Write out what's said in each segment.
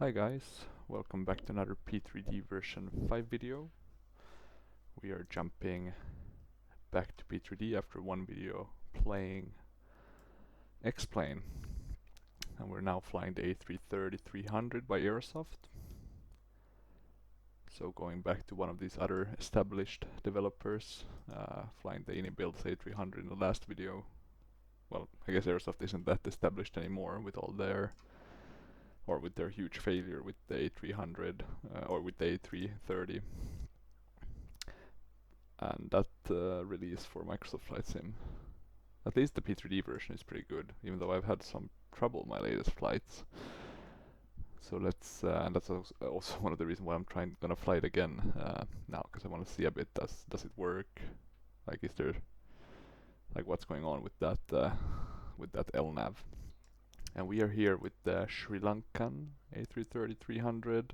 Hi guys, welcome back to another P3D version 5 video. We are jumping back to P3D after one video playing X-Plane. And we're now flying the A330-300 by Aerosoft. So going back to one of these other established developers, flying the Builds A300 in the last video. Well, I guess Aerosoft isn't that established anymore with all their with their huge failure with the A300 or with the A330. And that release for Microsoft Flight Sim. At least the P3D version is pretty good, even though I've had some trouble my latest flights. So let's, and that's also one of the reasons why I'm gonna fly it again now, because I want to see a bit, does it work? Like, is there, like, what's going on with that LNAV? And we are here with the SriLankan A330-300,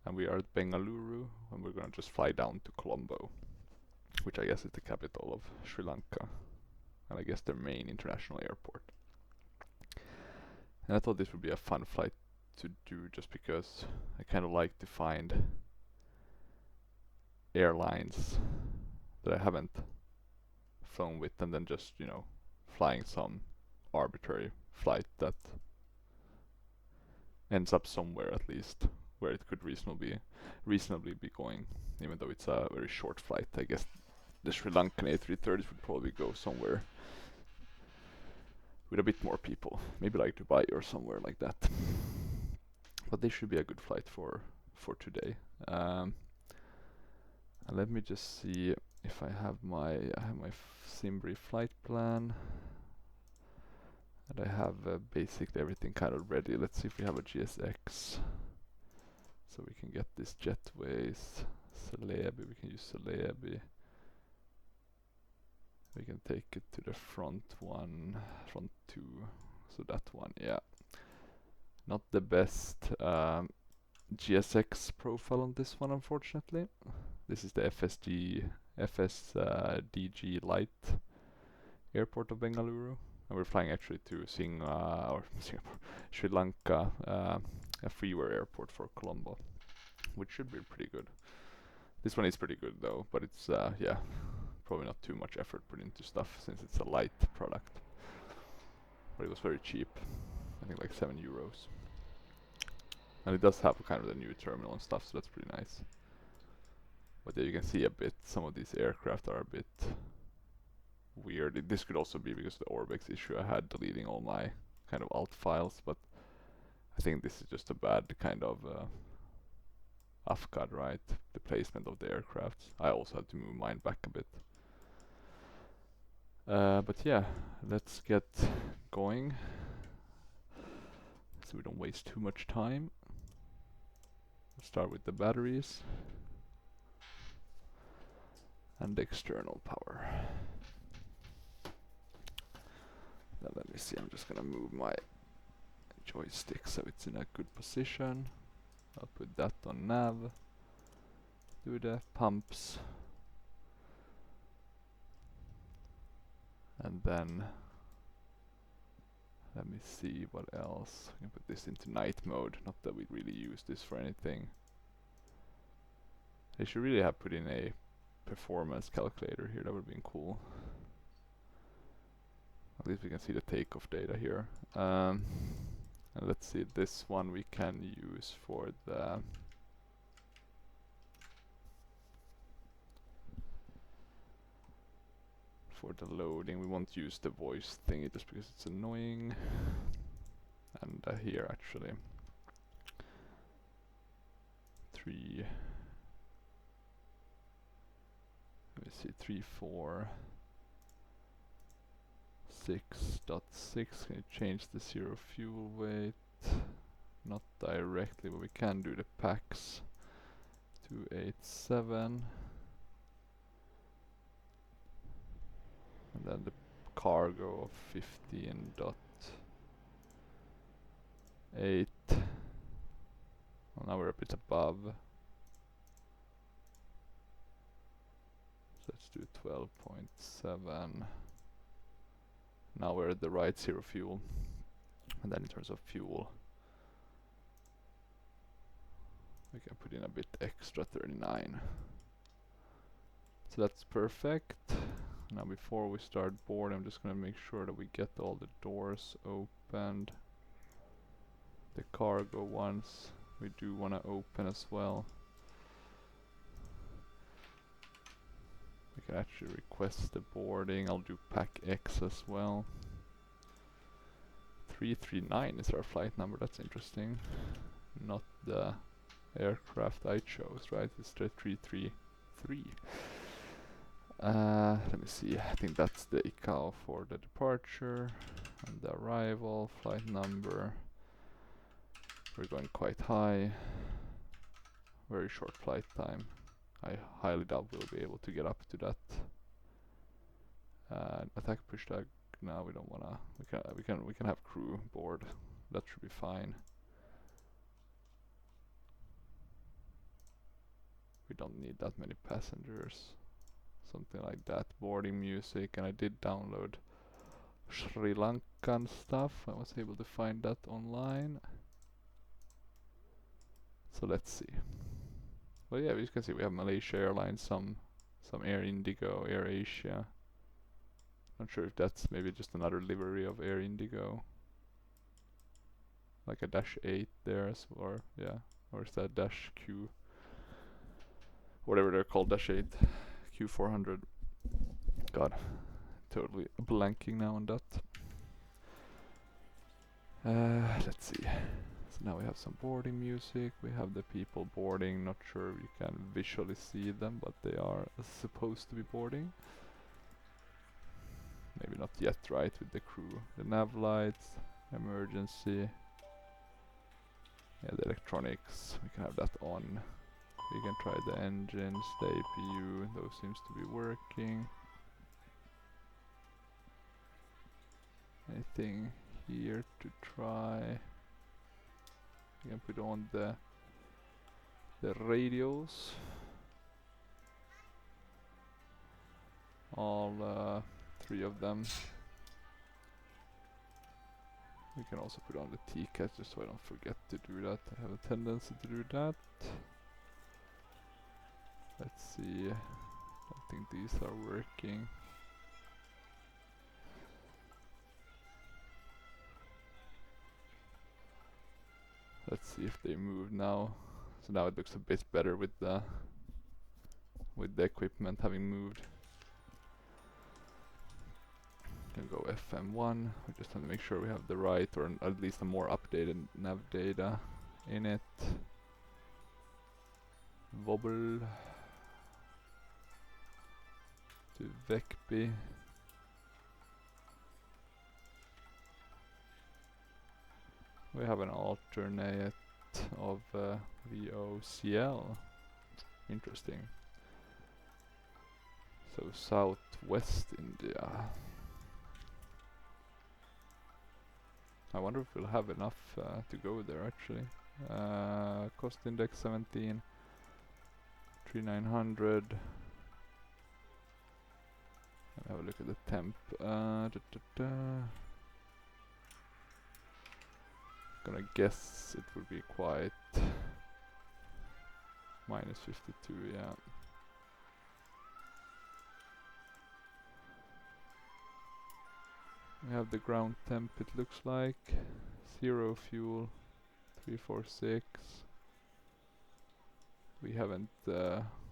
and we are at Bengaluru, and we're gonna just fly down to Colombo, which I guess is the capital of Sri Lanka, and I guess their main international airport. And I thought this would be a fun flight to do just because I kind of like to find airlines that I haven't flown with and then just, you know, flying some arbitrary flight that ends up somewhere at least where it could reasonably be going, even though it's a very short flight. I guess the Sri Lankan A330s would probably go somewhere with a bit more people, maybe like Dubai or somewhere like that. But this should be a good flight for today. And let me just see if I have my Simbri flight plan, and I have basically everything kind of ready. Let's see if we have a GSX, so we can get this jetways. Celebi, we can use Celebi. We can take it to the front two, so that one, yeah. Not the best GSX profile on this one, unfortunately. This is the FSDG Light airport of Bengaluru, and we're flying actually to Sri Lanka, a freeware airport for Colombo, which should be pretty good. This one is pretty good though, but it's yeah, probably not too much effort put into stuff since it's a light product. But it was very cheap, I think like €7. And it does have kind of the new terminal and stuff, so that's pretty nice. But yeah, you can see a bit, some of these aircraft are a bit weird. This could also be because of the Orbex issue I had deleting all my kind of alt files, but I think this is just a bad kind of AFCAD, right? The placement of the aircraft. I also had to move mine back a bit. But yeah, let's get going so we don't waste too much time. Let's start with the batteries and the external power. Now let me see, I'm just gonna move my joystick so it's in a good position. I'll put that on nav, do the pumps, and then let me see what else. I can put this into night mode, not that we really use this for anything. They should really have put in a performance calculator here, that would have been cool. At least we can see the takeoff data here. And let's see, this one we can use for the loading. We won't use the voice thingy just because it's annoying. And here actually, 346.6. Can you change the zero fuel weight? Not directly, but we can do the packs. 287. And then the cargo of 15.8. Well, now we're a bit above. So let's do 12.7. Now we're at the right zero fuel. And then in terms of fuel, We can put in a bit extra 39. So that's perfect. Now before we start boarding, I'm just gonna make sure that we get all the doors opened. The cargo ones we do wanna open as well. We can actually request the boarding. I'll do pack X as well. 339 is our flight number, that's interesting. Not the aircraft I chose, right? It's the 333. Let me see, I think that's the ICAO for the departure and the arrival, flight number. We're going quite high. Very short flight time. I highly doubt we'll be able to get up to that. Attack push tag. No, we don't wanna. We can have crew board. That should be fine. We don't need that many passengers. Something like that. Boarding music, and I did download SriLankan stuff. I was able to find that online. So let's see. Well, yeah, you can see we have Malaysia Airlines, some Air Indigo, Air Asia. Not sure if that's maybe just another livery of Air Indigo. Like a -8 there, or yeah, or is that -Q? Whatever they're called, -8, Q400. God, totally blanking now on that. Let's see. So now we have some boarding music. We have the people boarding. Not sure if you can visually see them, but they are supposed to be boarding. Maybe not yet, right, with the crew. The nav lights, emergency. Yeah, the electronics, we can have that on. We can try the engines, the APU, those seems to be working. Anything here to try? We can put on the radios. All 3 of them. We can also put on the TCAS just so I don't forget to do that. I have a tendency to do that. Let's see. I think these are working. Let's see if they move now. So now it looks a bit better with the equipment having moved. Can go FM1. We just have to make sure we have the right, or at least a more updated nav data in it. VOBL to VCBI. We have an alternate of VOCL. Interesting. So Southwest India. I wonder if we'll have enough to go there actually. Cost index 17, 3900. Have a look at the temp. Gonna guess it would be quite -52, yeah. We have the ground temp, it looks like. 0 fuel, 346. We haven't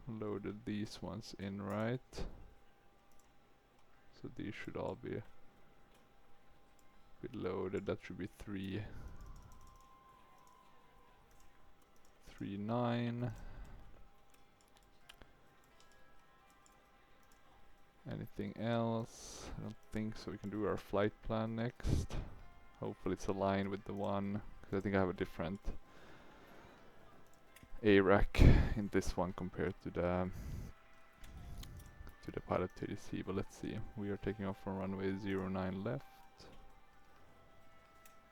loaded these ones in, right? So these should all be loaded. That should be 339. Anything else? I don't think so. We can do our flight plan next. Hopefully it's aligned with the one, because I think I have a different ARAC in this one compared to the pilot TDC, but let's see. We are taking off from runway 09 left.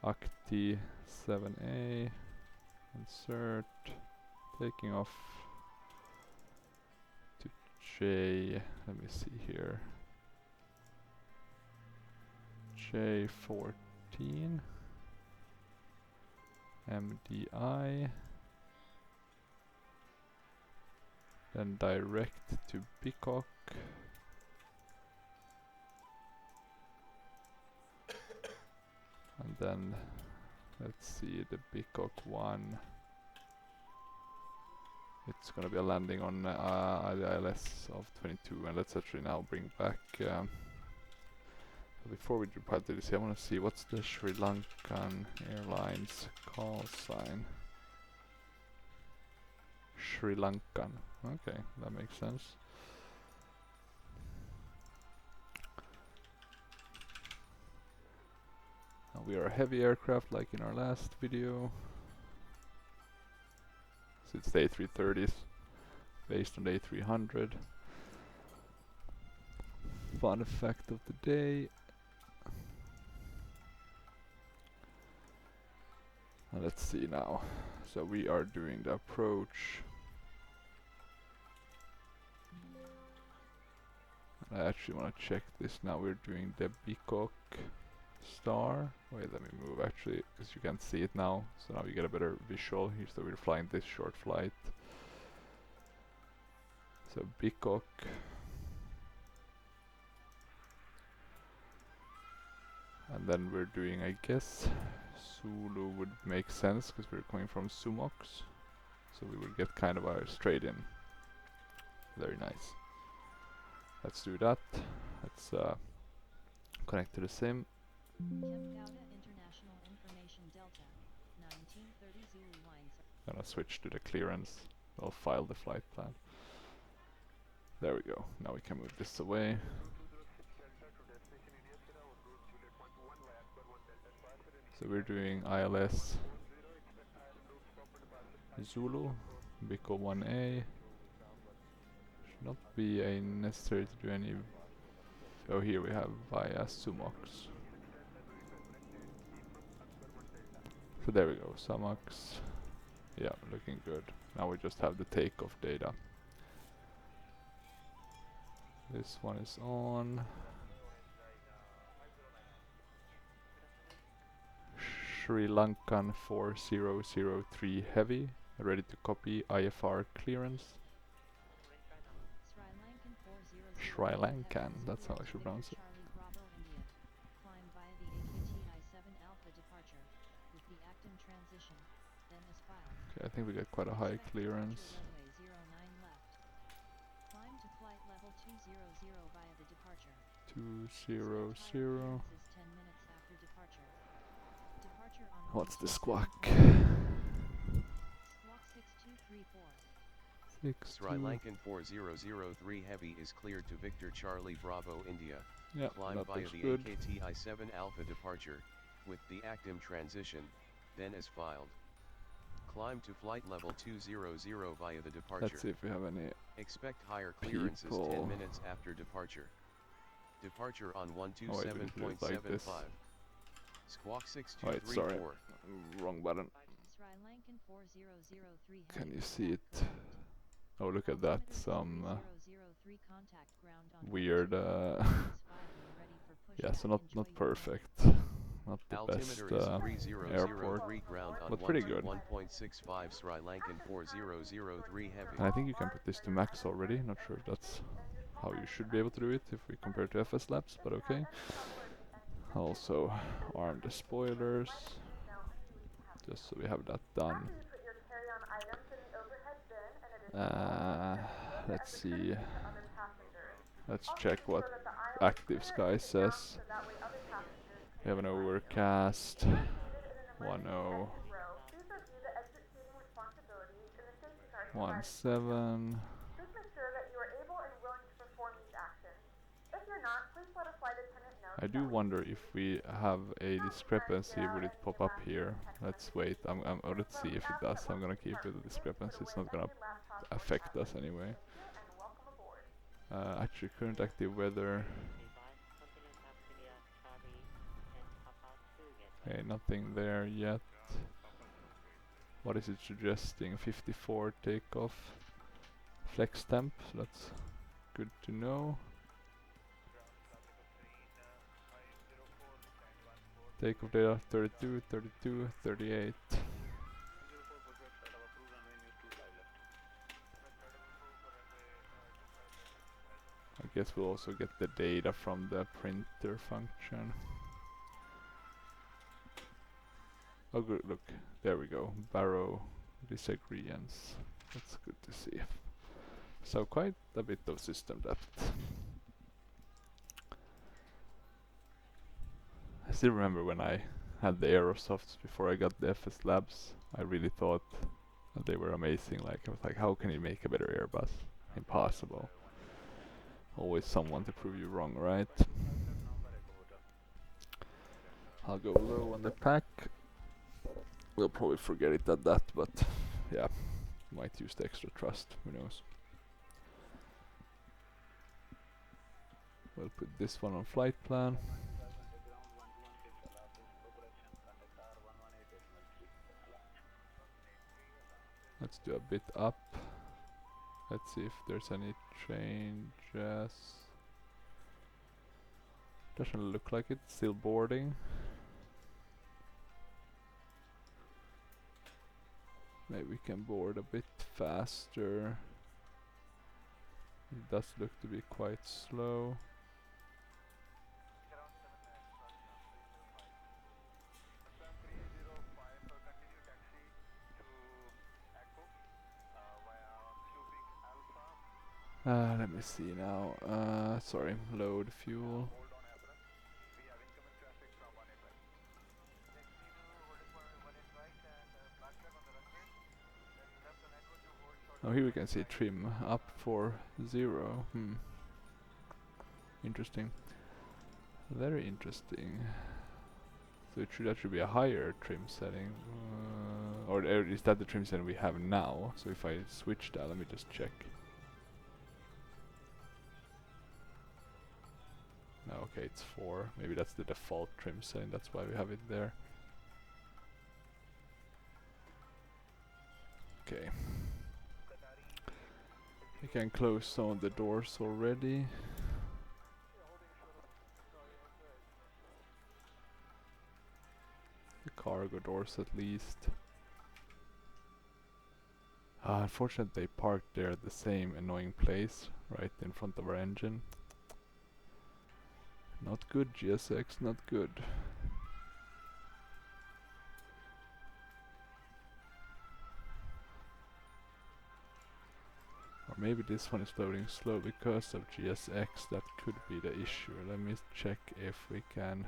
Acti 7A. Insert. Taking off to J. Let me see here. J14. MDI. then direct to Peacock. And then let's see the Peacock one. It's gonna be a landing on the ILS of 22, and let's actually now bring back. Before we reply to this, I want to see what's the Sri Lankan Airlines call sign. Sri Lankan. Okay, that makes sense. We are a heavy aircraft like in our last video. So it's the A330s based on the A300. Fun fact of the day. And let's see now. So we are doing the approach. I actually want to check this now. We're doing the Peacock star. Wait, let me move actually, because you can't see it now. So now you get a better visual here. So we're flying this short flight. So Peacock. And then we're doing, I guess, Zulu would make sense because we're coming from Sumox. So we will get kind of our straight in. Very nice. Let's do that. Let's connect to the sim. Gonna switch to the clearance. I'll file the flight plan. There we go. Now we can move this away. So we're doing ILS Zulu, Bico 1A. Should not be necessary to do any. Oh, here we have via Sumox. So there we go, Sumox. Yeah, looking good. Now we just have the takeoff data. This one is on. SriLankan 4003 heavy, ready to copy IFR clearance. SriLankan, that's how I should pronounce it. Okay, I think we get quite a high clearance. 200. What's the squawk? SriLankan 4003 Heavy is cleared to Victor Charlie Bravo India. Yep, Climb that via looks the good. AKTI-7 Alpha departure, with the ACTIM transition, then as filed. Climb to flight level 200 via the departure. Let's see if we have any. Expect higher clearances people. 10 minutes after departure. Departure on Oh, wait, we do it like this. 127.75. Squawk Oh, wait, sorry. 6234. Wrong button. Can you see it? Oh, look at that. Some weird. Yeah, so not perfect. Not the best airport, but pretty good. 1.65 SriLankan 4003 Heavy. And I think you can put this to max already. Not sure if that's how you should be able to do it if we compare to FS Labs, but okay. Also arm the spoilers, just so we have that done. Let's see. Let's check what Active Sky says. We have an overcast. 10. 17. I do wonder if we have a discrepancy, would it pop up here? Let's wait. Let's see if it does. I'm gonna keep it a discrepancy. It's not gonna affect us anyway. Actually, current active weather. Okay, nothing there yet. What is it suggesting? 54 takeoff. Flex temp. So that's good to know. Takeoff data 32, 32, 38. I guess we'll also get the data from the printer function. Oh good, look, there we go, baro disagreements. That's good to see. So quite a bit of system depth. I still remember when I had the Aerosofts before I got the FS Labs. I really thought that they were amazing. Like I was like, how can you make a better Airbus? Impossible. Always someone to prove you wrong, right? I'll go low on the pack. We'll probably forget it at that, but yeah, might use the extra thrust, who knows. We'll put this one on flight plan. Let's do a bit up. Let's see if there's any changes. Doesn't look like it, still boarding. Maybe we can board a bit faster. It does look to be quite slow. Let me see now. Sorry, load fuel. Oh, here we can see trim up for 0. Interesting. Very interesting. So it should actually be a higher trim setting. Or is that the trim setting we have now? So if I switch that, let me just check. No, okay, it's 4. Maybe that's the default trim setting, that's why we have it there. Okay. We can close some of the doors already. The cargo doors at least. Unfortunately they parked there at the same annoying place, right in front of our engine. Not good, GSX, not good. Or maybe this one is loading slow because of GSX, that could be the issue. Let me check if we can...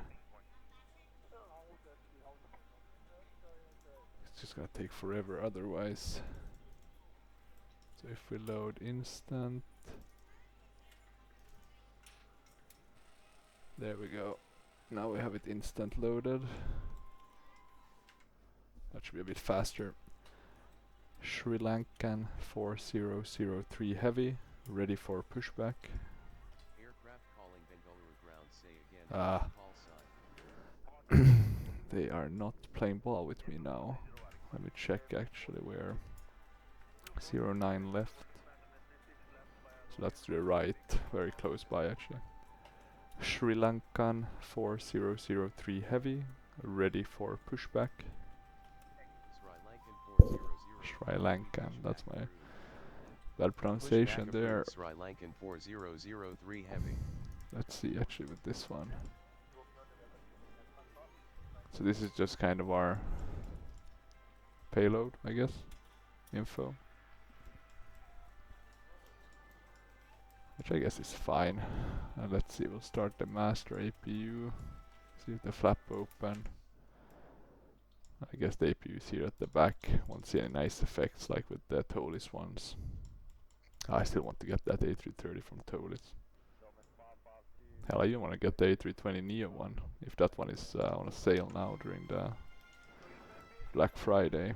It's just gonna take forever otherwise. So if we load instant... There we go. Now we have it instant loaded. That should be a bit faster. SriLankan 4003 heavy, ready for pushback. Aircraft calling Bengaluru ground, say again. Call sign. They are not playing ball with me now. Let me check actually where 09 left. So that's to the right, very close by actually. SriLankan 4003 heavy, ready for pushback. SriLankan, that's my bad pronunciation there. SriLankan 4003 heavy. Let's see actually with this one. So this is just kind of our payload, I guess, info. Which I guess is fine. Let's see, we'll start the master APU. See if the flap open. I guess the APU is here at the back. Won't see any nice effects like with the Tolis ones. I still want to get that A330 from Tolis. Hell, I even want to get the A320 Neo one, if that one is on a sale now during the Black Friday.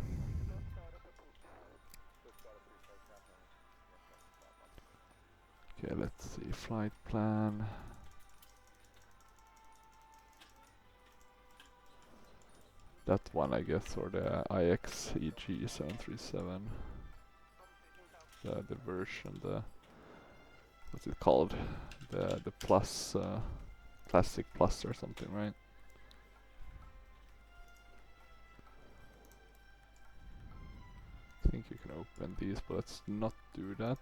Okay, let's see, flight plan. That one I guess, or the IXEG 737. The version, what's it called? The plus, classic plus or something, right? I think you can open these, but let's not do that.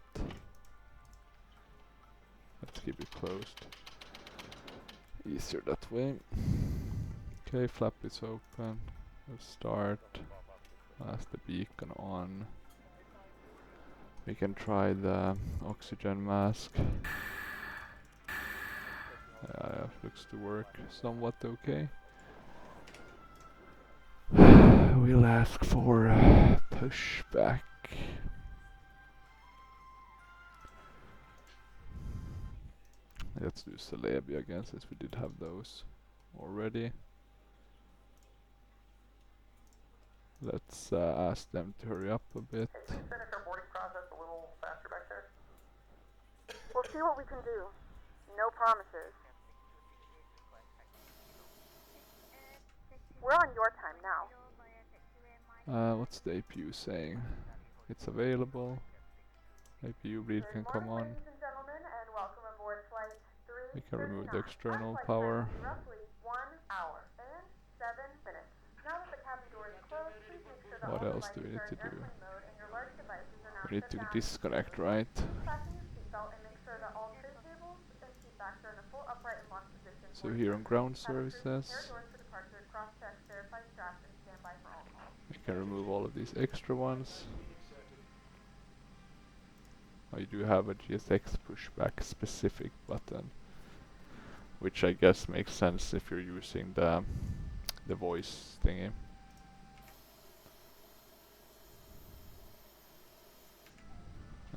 Let's keep it closed. Easier that way. Okay, flap is open. Let's start. That's the beacon on. We can try the oxygen mask. Looks to work somewhat okay. We'll ask for pushback. Let's do Celebi again since we did have those already. Let's ask them to hurry up a bit. Hey, can you finish our boarding process a little faster back there? We'll see what we can do. No promises. We're on your time now. What's the APU saying? It's available. APU bleed can come on. Ladies and gentlemen, and welcome aboard flight 339. We can remove the external Our flight power. time will be roughly 1 hour and 7 minutes. Now that the cabin door is closed, please make sure that What all else do we devices need are to in do? airplane mode and your large devices are now We need shut to down. disconnect, right? Please fasten your seatbelt and make sure that all tray tables and seat backs are in a full upright and locked position. So here on ground Cabin crew, prepare services, doors for departure, cross-check, verify straps, and stand by for all calls. we can remove all of these extra ones. Oh, you do have a GSX pushback specific button, which I guess makes sense if you're using the voice thingy.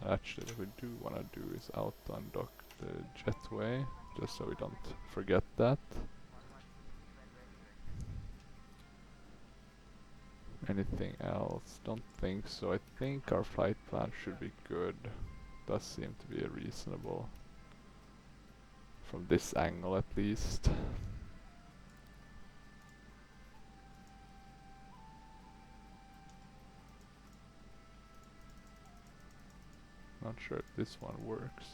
Actually, what we do want to do is out undock the jetway, just so we don't forget that. Anything else? Don't think so. I think our flight plan should be good. Does seem to be a reasonable, from this angle at least. Not sure if this one works.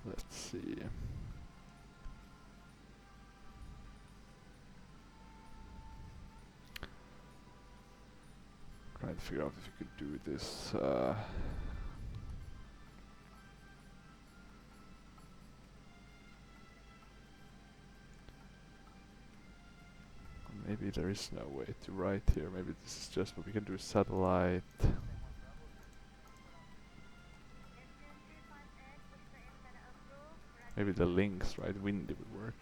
Let's see. Trying to figure out if you could do this. Maybe there is no way to write here. Maybe this is just what we can do. Satellite. Maybe the links, right? Windy would work.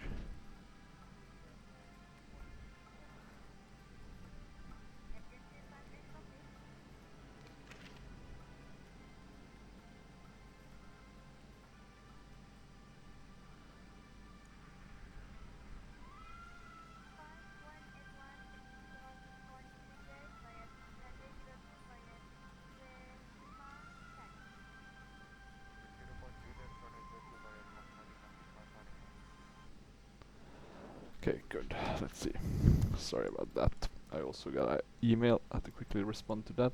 Okay, good. Let's see. Sorry about that. I also got an email. I have to quickly respond to that.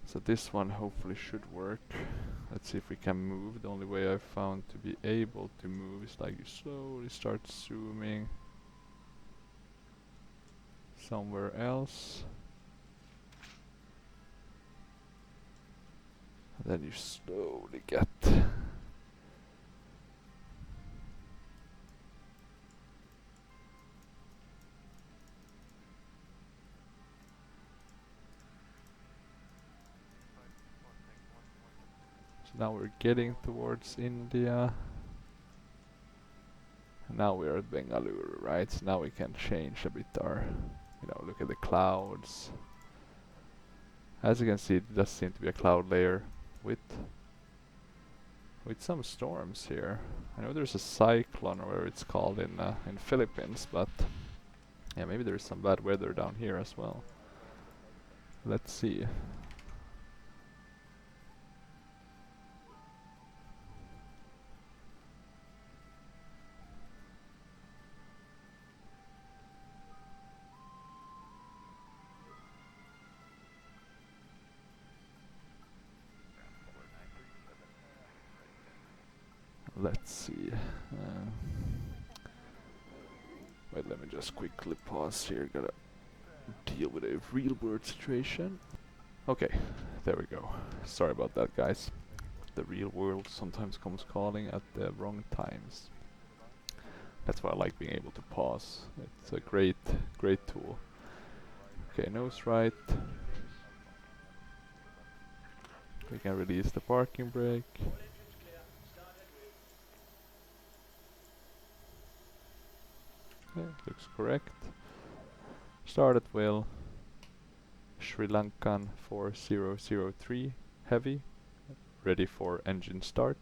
So this one hopefully should work. Let's see if we can move. The only way I've found to be able to move is like you slowly start zooming somewhere else. And then you slowly get now we're getting towards India. And now we are at Bengaluru, right? So now we can change a bit our, look at the clouds. As you can see, it does seem to be a cloud layer with some storms here. I know there's a cyclone, or whatever it's called, in Philippines, but yeah, maybe there's some bad weather down here as well. Let's see. let's see. Wait, let me just quickly pause here. Gotta deal with a real world situation. Okay, there we go. Sorry about that, guys. The real world sometimes comes calling at the wrong times. That's why I like being able to pause. It's a great tool. Okay, nose right. We can release the parking brake. Okay, looks correct. Start at will. SriLankan 4003 heavy. Ready for engine start.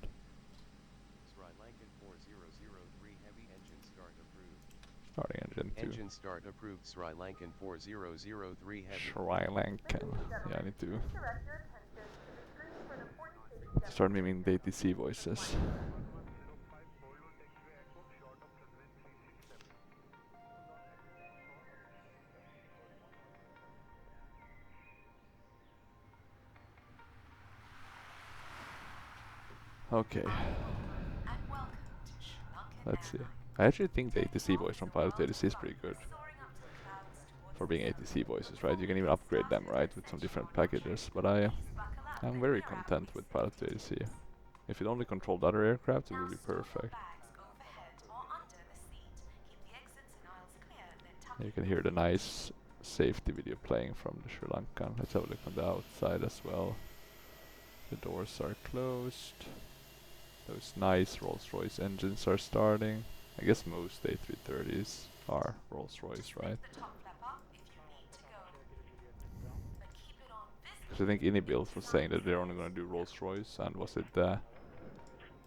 SriLankan 4003 heavy engine start approved. Starting engine 2. Engine start approved. SriLankan 4003 heavy. SriLankan. Yeah, I need to Direct your attention to the screen for an important safety start miming the ATC voices. Okay. Let's see. I actually think the ATC voice from Pilot ATC is pretty good. For being ATC voices, right? You can even upgrade them, right? With some different packages. But I'm very content with Pilot ATC. If it only controlled other aircraft, it would be perfect. You can hear the nice safety video playing from the SriLankan. Let's have a look on the outside as well. The doors are closed. Those nice Rolls-Royce engines are starting. I guess most A330s are Rolls-Royce, right? Because I think Inibuild was saying that they're only going to do Rolls-Royce, and was it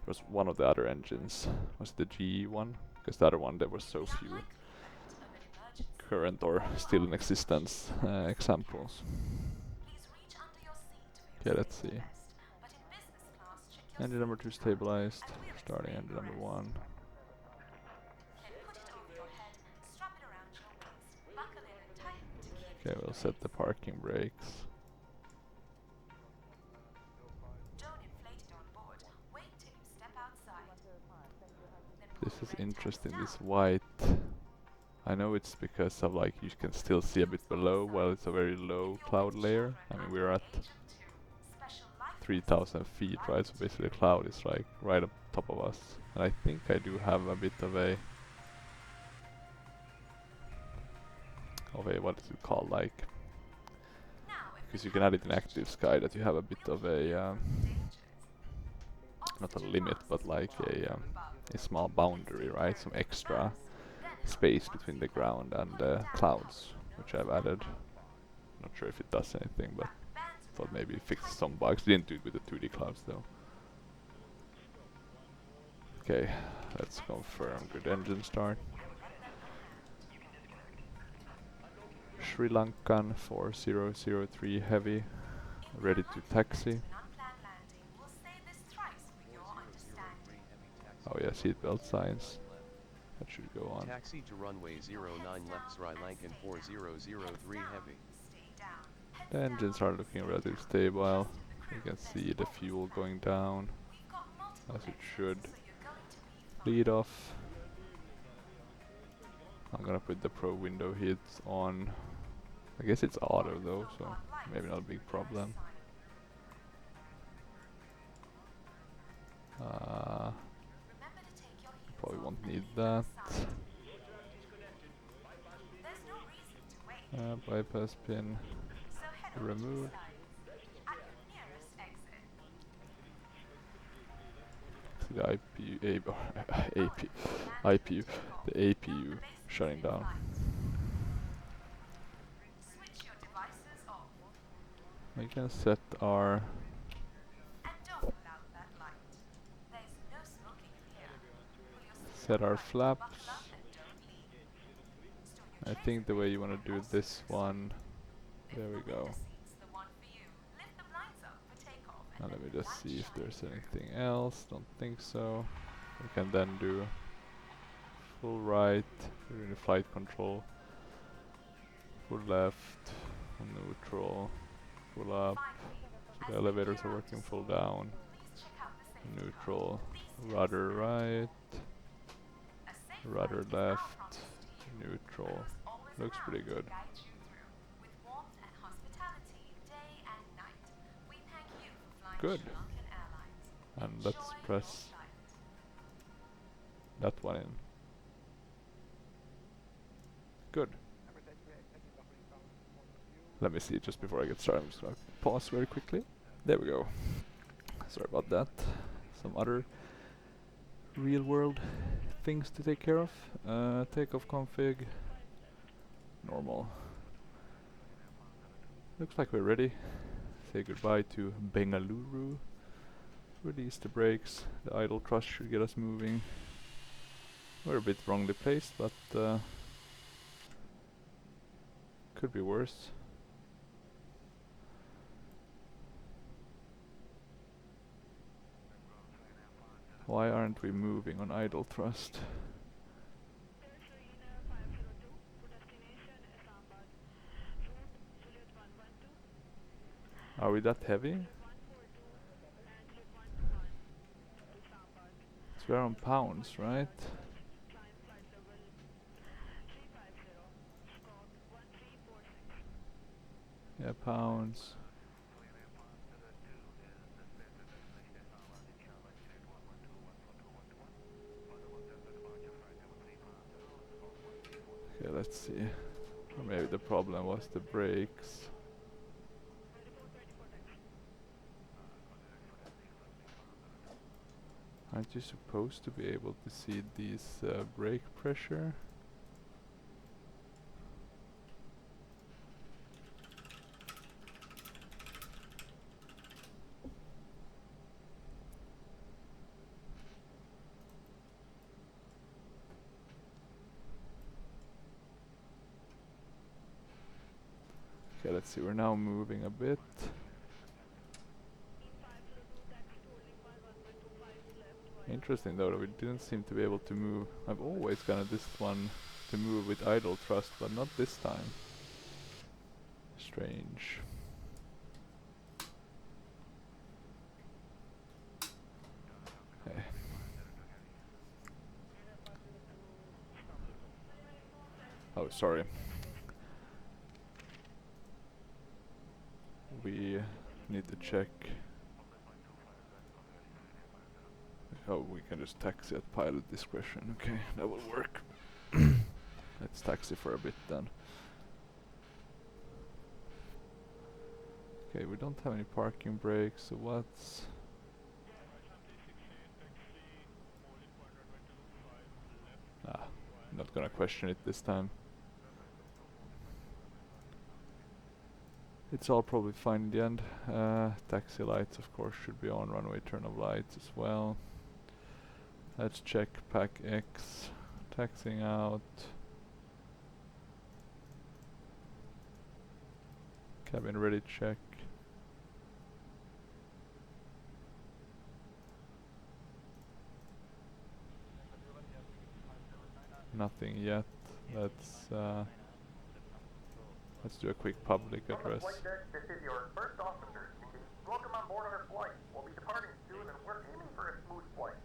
was one of the other engines? Was it the GE one? Because the other one, there were so few current or still in existence examples. Okay, let's see. Engine number 2 stabilized. Starting engine number 1. Okay, we'll set the parking brakes. This is interesting, this white. I know it's because of like you can still see a bit below while it's a very low cloud layer. I mean, we're at 3,000 feet, right? So basically the cloud is like right up top of us. And I think I do have a bit of a what is it called, like, because you can add it in active sky, that you have a bit of a not a limit, but like a small boundary, right? Some extra space between the ground and the clouds, which I've added. Not sure if it does anything, but thought maybe it fixed some bugs. Didn't do it with the 2D clouds though. Okay, let's confirm good engine start. SriLankan 4003 heavy, ready to taxi. Oh yeah, seatbelt signs. That should go on. Taxi to runway 09 left. SriLankan 4003 heavy. The engines are looking relatively stable. You can see the fuel going down as it should. Lead off. I'm gonna put the pro window heat on. I guess it's auto though, so maybe not a big problem. Probably won't need that. Bypass pin removed. The APU shutting down. We can set our flaps. I think the way you want to do this one, there we go. Now let me just see if there's anything else. Don't think so. We can then do full right, during the flight control, full left, neutral, full up. So the elevators are working full down, neutral, rudder right, rudder left, neutral. Looks pretty good. Good. And let's press that one in. Good. Let me see just before I get started. I'm just gonna pause very quickly. There we go. Sorry about that. Some other real world things to take care of. Takeoff config. Normal. Looks like we're ready. Say goodbye to Bengaluru. Release the brakes. The idle thrust should get us moving. We're a bit wrongly placed, but could be worse. Why aren't we moving on idle thrust? Are we that heavy? So we're on pounds, right? Yeah, pounds. Okay, let's see. Or maybe the problem was the brakes. Aren't you supposed to be able to see these brake pressure? Okay, let's see, we're now moving a bit. Interesting though that we didn't seem to be able to move. I've always gotten this one to move with idle thrust, but not this time. Strange. Okay. Oh, sorry. We need to check. Oh, we can just taxi at pilot discretion. Okay, that will work. Let's taxi for a bit then. Okay, we don't have any parking brakes, so what's... not gonna question it this time. It's all probably fine in the end. Taxi lights of course should be on, runway turn of lights as well. Let's check pack X, taxiing out. Cabin ready check. Nothing yet. Let's do a quick public address. Flight deck, this is your first officer speaking. Welcome on board our flight. We'll be departing soon and we're aiming for a smooth flight.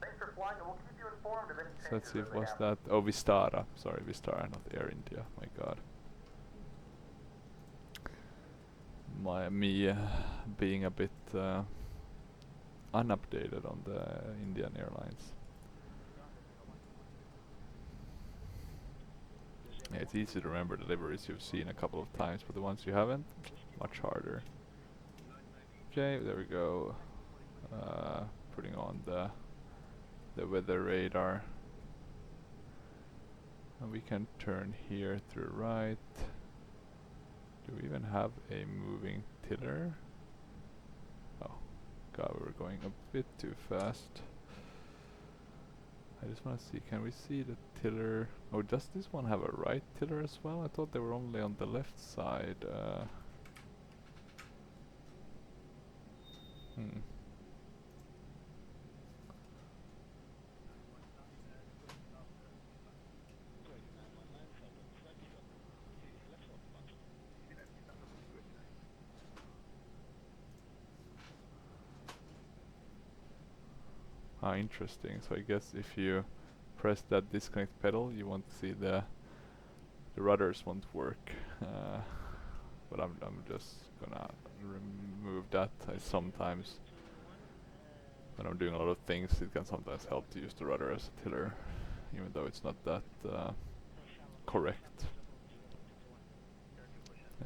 Thanks for flying and we'll keep you informed of any changes. So let's see, what's that? Oh, Vistara. Sorry, Vistara, not Air India. My god. Me being a bit unupdated on the Indian Airlines. Yeah, it's easy to remember deliveries you've seen a couple of times, but the ones you haven't, much harder. Okay, there we go. Putting on the weather radar. And we can turn here to the right. Do we even have a moving tiller? Oh, god, we were going a bit too fast. I just want to see, can we see the tiller? Oh, does this one have a right tiller as well? I thought they were only on the left side. Ah, interesting. So I guess if you press that disconnect pedal, you won't see the rudders won't work. But I'm just gonna remove that. I sometimes, when I'm doing a lot of things, it can sometimes help to use the rudder as a tiller, even though it's not that correct.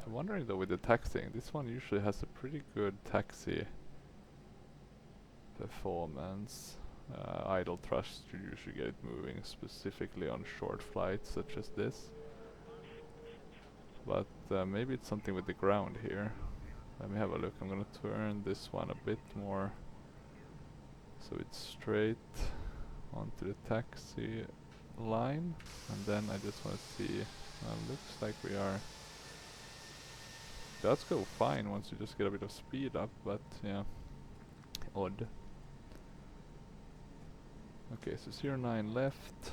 I'm wondering though with the taxiing, this one usually has a pretty good taxi performance. Idle thrust, you usually get it moving specifically on short flights such as this. But maybe it's something with the ground here. Let me have a look. I'm gonna turn this one a bit more so it's straight onto the taxi line, and then I just want to see. Looks like we are. It does go fine once you just get a bit of speed up, but yeah, odd. Okay, so 09 left.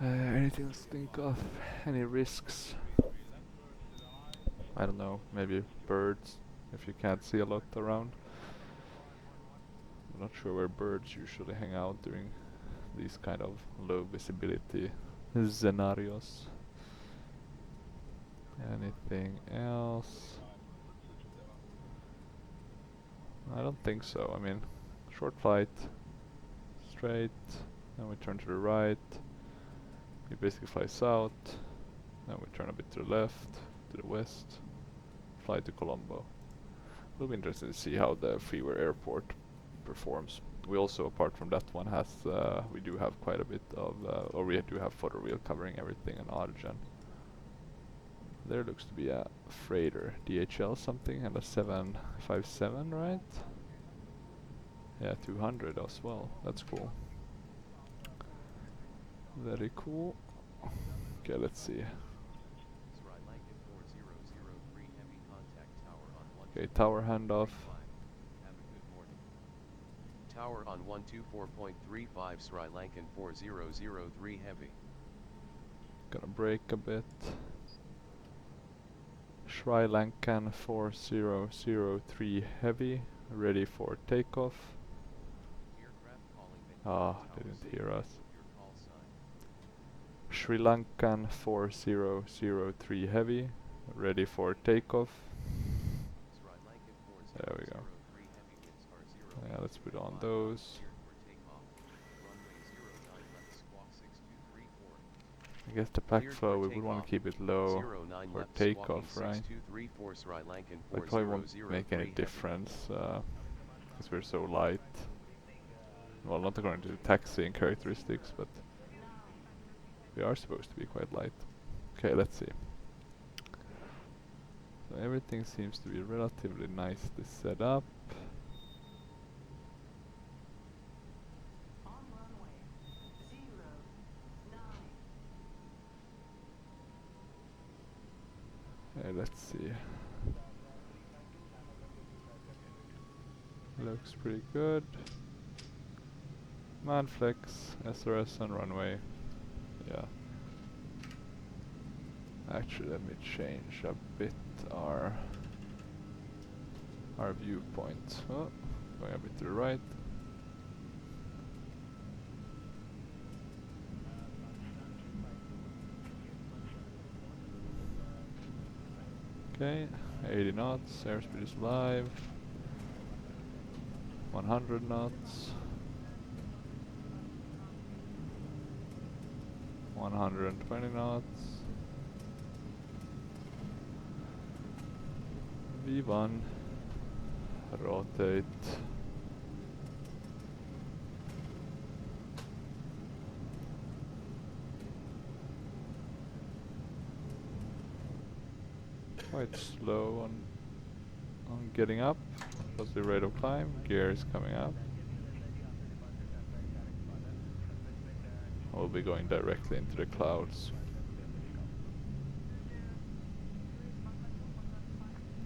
Anything else to think of? Any risks? I don't know, maybe birds, if you can't see a lot around. I'm not sure where birds usually hang out during these kind of low visibility scenarios. Anything else? I don't think so. I mean, short flight, straight, then we turn to the right. We basically fly south, then we turn a bit to the left, to the west, fly to Colombo. It'll be interesting to see how the freeware airport performs. We also, apart from that one, we do have quite a bit of, or we do have photo reel covering everything in Argen. There looks to be a freighter, DHL something, and a 757, right? Yeah, 200 as well. That's cool. Very cool. Okay, let's see. Okay, tower handoff. Tower on 124.35 SriLankan 4003 heavy. Gonna brake a bit. SriLankan 4003 heavy, ready for takeoff. Ah, didn't hear us. SriLankan 4003 heavy, ready for takeoff. There we go. Yeah, let's put on those. I guess the pack flow, we would want to keep it low for takeoff, right? It probably won't make any difference because we're so light. Well, not according to the taxiing characteristics, but we are supposed to be quite light. Okay, let's see. So everything seems to be relatively nicely set up. Let's see. Looks pretty good. Manflex, SRS and runway. Yeah. Actually, let me change a bit our viewpoint. Oh, going a bit to the right. Okay, 80 knots, airspeed is live. 100 knots. 120 knots. V1. Rotate. Quite slow on getting up. Positive rate of climb, gear is coming up. We'll be going directly into the clouds.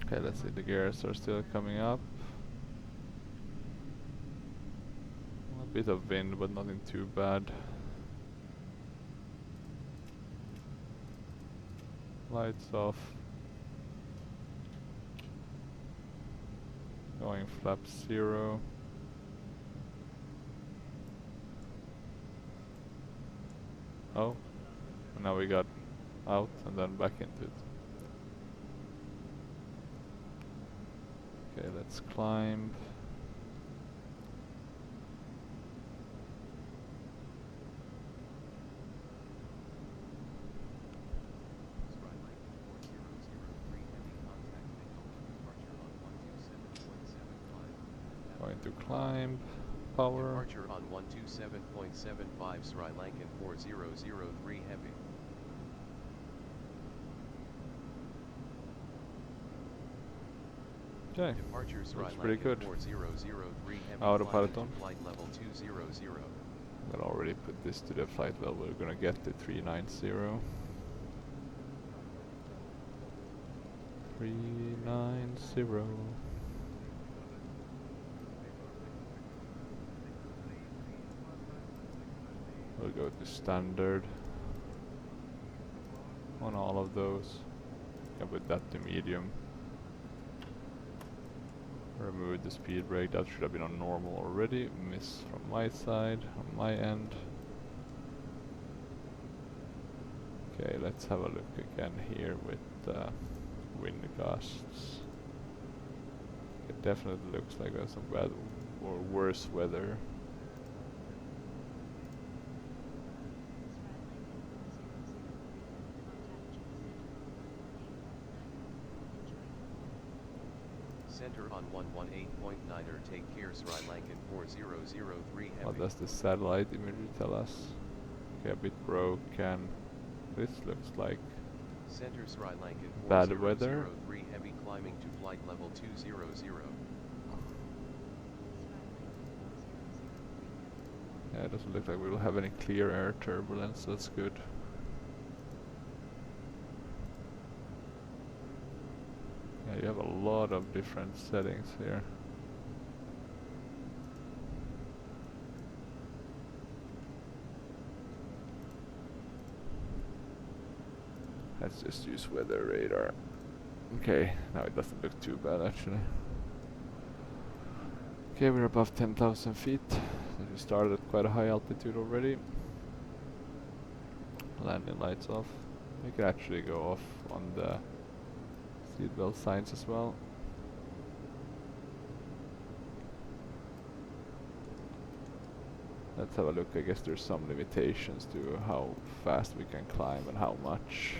Okay, let's see, the gears are still coming up. A bit of wind, but nothing too bad. Lights off. Going flap 0. Oh, now we got out and then back into it. Okay, let's climb. Going to climb. Power. Departure on 127.75 SriLankan 4003 heavy. Okay, Departure looks pretty good. 4003 heavy. Autopilot on. Flight level 200. I'll already put this to the flight level we're gonna get to 390. 390. We'll go to standard on all of those. Can put that to medium. Remove the speed brake, that should have been on normal already. Miss from my side, on my end. Okay, let's have a look again here with wind gusts. It definitely looks like we have some bad or worse weather. Center on 118.9er, take care SriLankan 4003 heavy. What does the satellite imagery tell us? Okay, a bit broken. This looks like Center SriLankan bad weather. 4003 heavy, climbing to flight level 200. Yeah, it doesn't look like we will have any clear air turbulence, that's good. Yeah, you have a lot of different settings here. Let's just use weather radar. Okay, now it doesn't look too bad actually. Okay, we're above 10,000 feet. We started at quite a high altitude already. Landing lights off. We can actually go off on the seatbelt signs as well. Let's have a look. I guess there's some limitations to how fast we can climb and how much.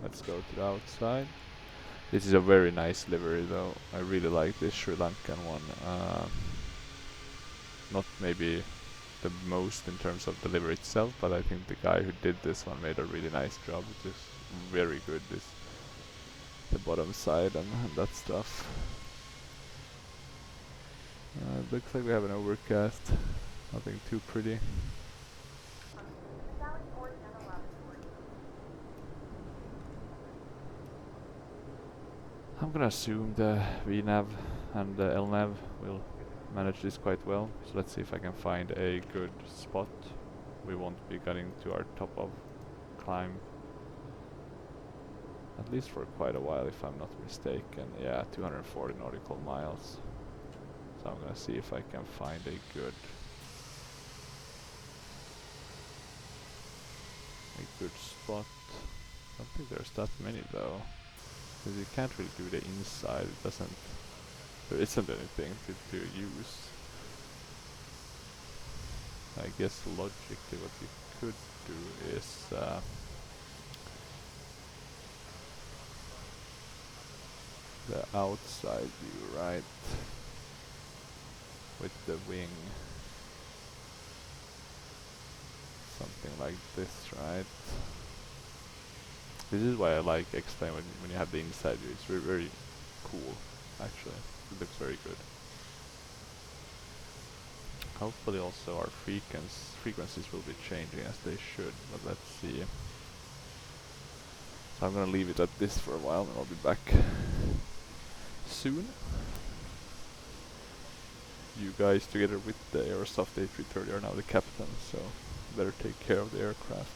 Let's go to the outside. This is a very nice livery though. I really like this Sri Lankan one. Not maybe the most in terms of the livery itself, but I think the guy who did this one made a really nice job. It is very good, this the bottom side and that stuff. It looks like we have an overcast. Nothing too pretty. Sally 4 Channel Laboratory. I'm gonna assume the VNav and the LNav will manage this quite well. So let's see if I can find a good spot. We won't be getting to our top of climb, at least for quite a while if I'm not mistaken. Yeah, 240 nautical miles. So I'm gonna see if I can find a good spot. I don't think there's that many though, because you can't really do the inside. It doesn't. There isn't anything to use. I guess logically what you could do is the outside view, right? With the wing. Something like this, right? This is why I like X-Plane when you have the inside view. It's very, very cool, actually. It looks very good. Hopefully also our frequencies will be changing as they should, but let's see. So I'm gonna leave it at this for a while and I'll be back soon. You guys together with the Aerosoft A330 are now the captains, so better take care of the aircraft.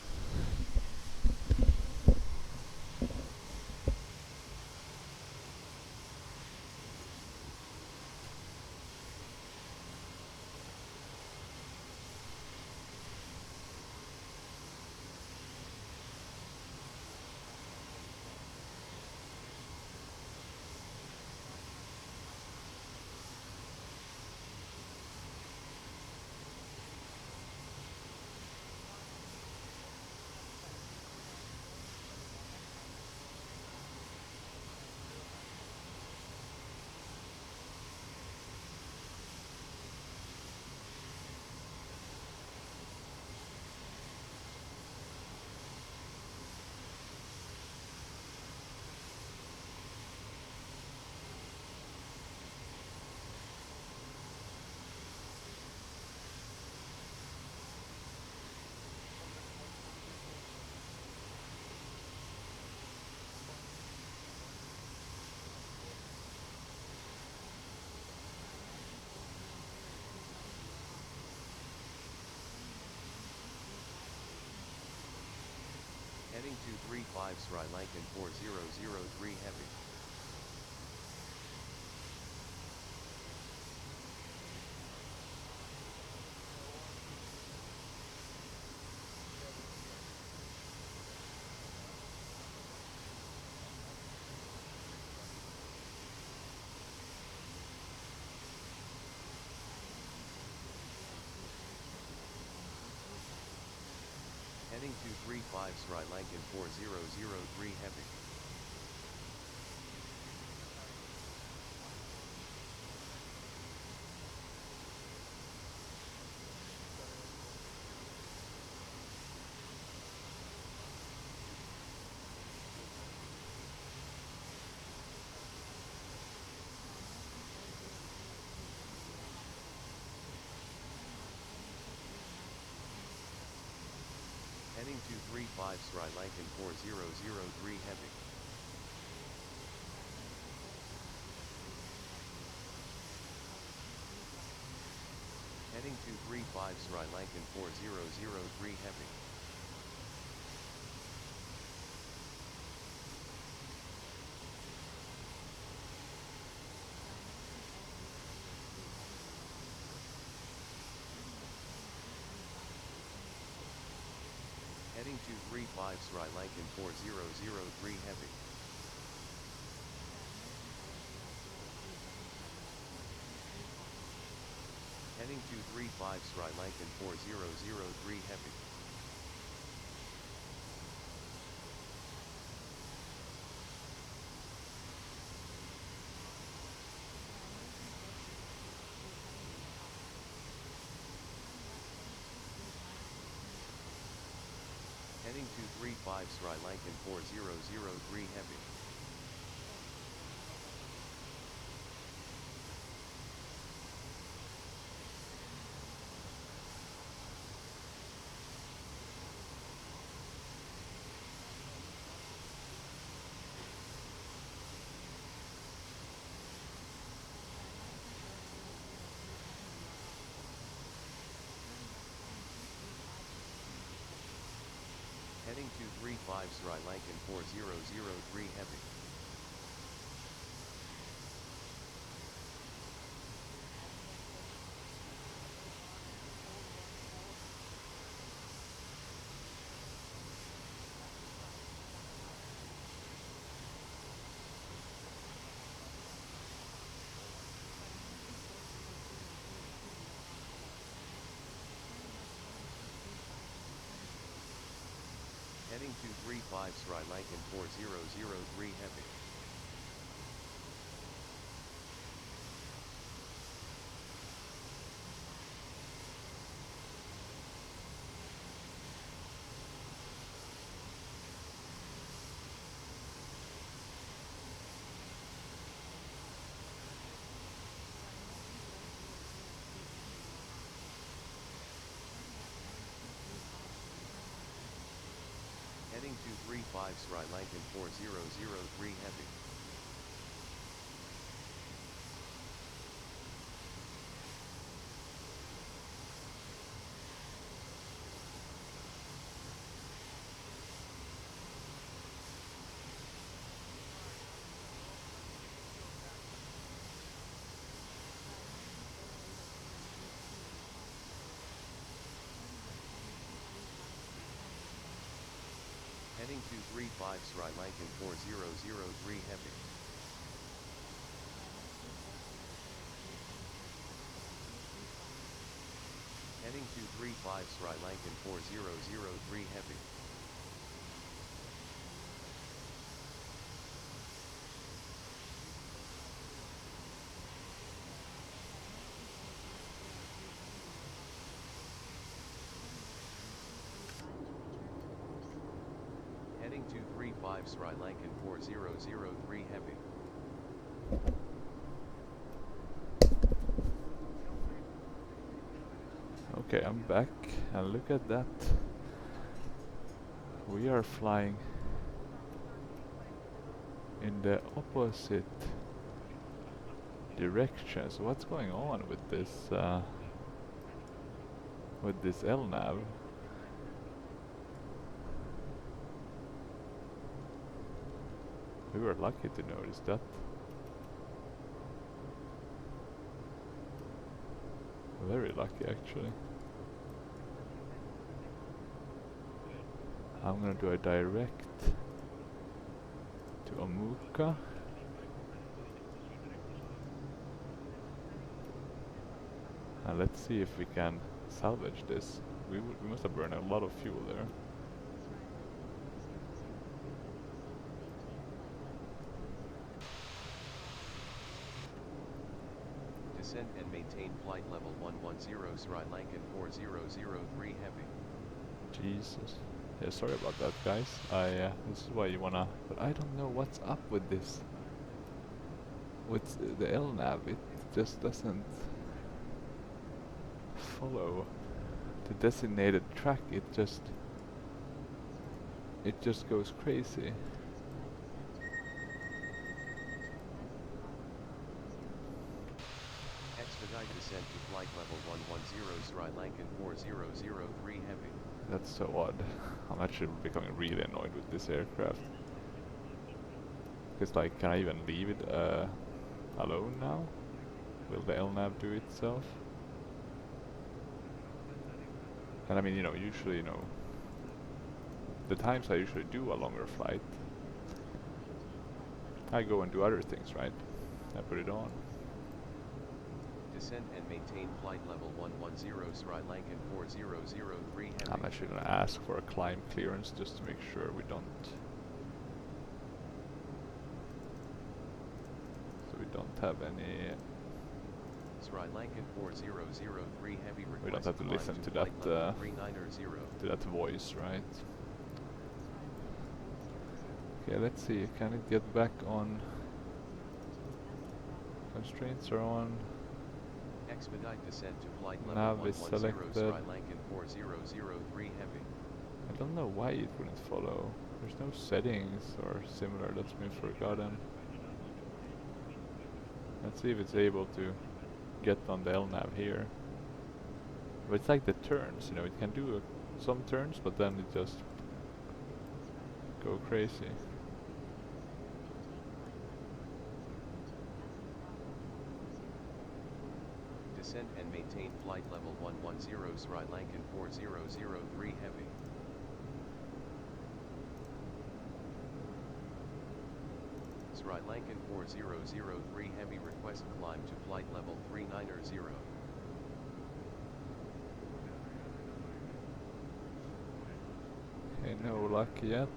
Heading 235 SriLankan 4003 Heavy. Heading 235 SriLankan 4003 Heavy. Heading 235 SriLankan 4003 Heavy. Heading 235 SriLankan 4003 Heavy. Heading 235 SriLankan 4003 Heavy. Heading 235 SriLankan 4003 Heavy. Heading 235 SriLankan 4003 Heavy. Heading 235 SriLankan 4003 Heavy. Heading 235 SriLankan 4003 Heavy. SriLankan 4003 Heavy. Heading 235 SriLankan 4003 Heavy. Heading 235 SriLankan 4003 Heavy. Heading 235 SriLankan 4003 Heavy. Okay, I'm back, and look at that. We are flying in the opposite direction. So what's going on with this LNAV? We were lucky to notice that. Very lucky, actually. I'm gonna do a direct to Omuka. And let's see if we can salvage this. We must have burned a lot of fuel there. Descend and maintain flight level 110 SriLankan 4003 Heavy. Jesus. Yeah, sorry about that, guys. This is why you wanna... But I don't know what's up with this. With the LNAV, it just doesn't follow the designated track. It just goes crazy. Expedite descent to flight level 110 SriLankan 4003 Heavy. That's so odd. I'm actually becoming really annoyed with this aircraft. Because like, can I even leave it alone now? Will the LNAV do it itself? And I mean, you know, usually, you know, the times I usually do a longer flight, I go and do other things, right? I put it on. Descend and maintain flight level 110 SriLankan 4003 Heavy. I'm actually gonna ask for a climb clearance just to make sure we don't... So we don't have any... SriLankan 4003 Heavy request. We don't have to listen to that, to that voice, right? Okay, let's see. Can it get back on? Constraints are on. Expedite descent to flight Nav level is 110 selected. SriLankan 4003 Heavy. I don't know why it wouldn't follow. There's no settings or similar that's been forgotten. Let's see if it's able to get on the LNAV here. But it's like the turns, you know, it can do some turns, but then it just go crazy. Descend and maintain flight level 110 SriLankan 4003 Heavy. SriLankan 4003 Heavy request climb to flight level 390. Okay, no luck yet.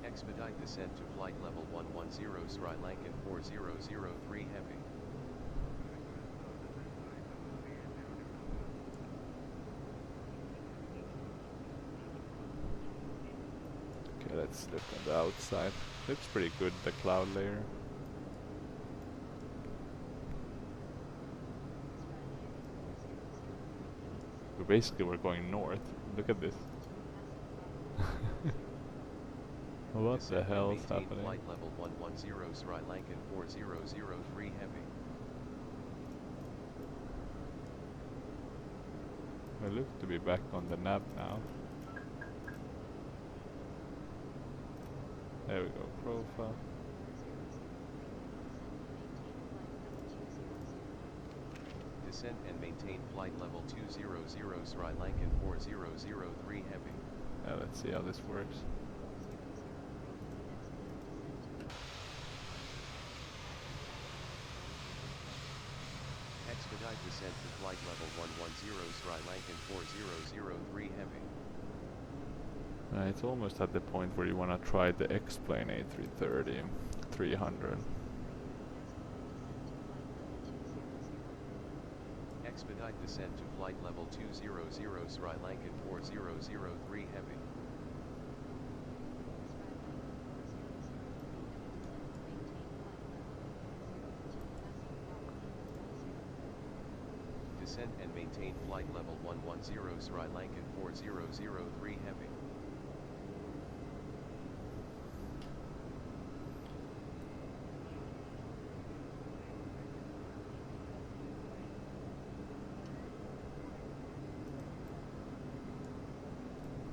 Expedite descent to flight level 110 SriLankan 4003 Heavy. Okay, let's look on the outside. Looks pretty good, the cloud layer. basically we're going north. Look at this. What the Descend and hell's maintain happening? flight level 110 SriLankan 4003 heavy. We look to be back on the nav now. There we go, profile. Descend and maintain flight level 200 SriLankan 4003 heavy. Let's see how this works. Expedite descent to flight level 110 SriLankan 4003 heavy. It's almost at the point where you want to try the X-plane A330-300. Expedite descent to flight level 200 SriLankan 4003 heavy. Descend and maintain flight level 110 SriLankan 4003 heavy.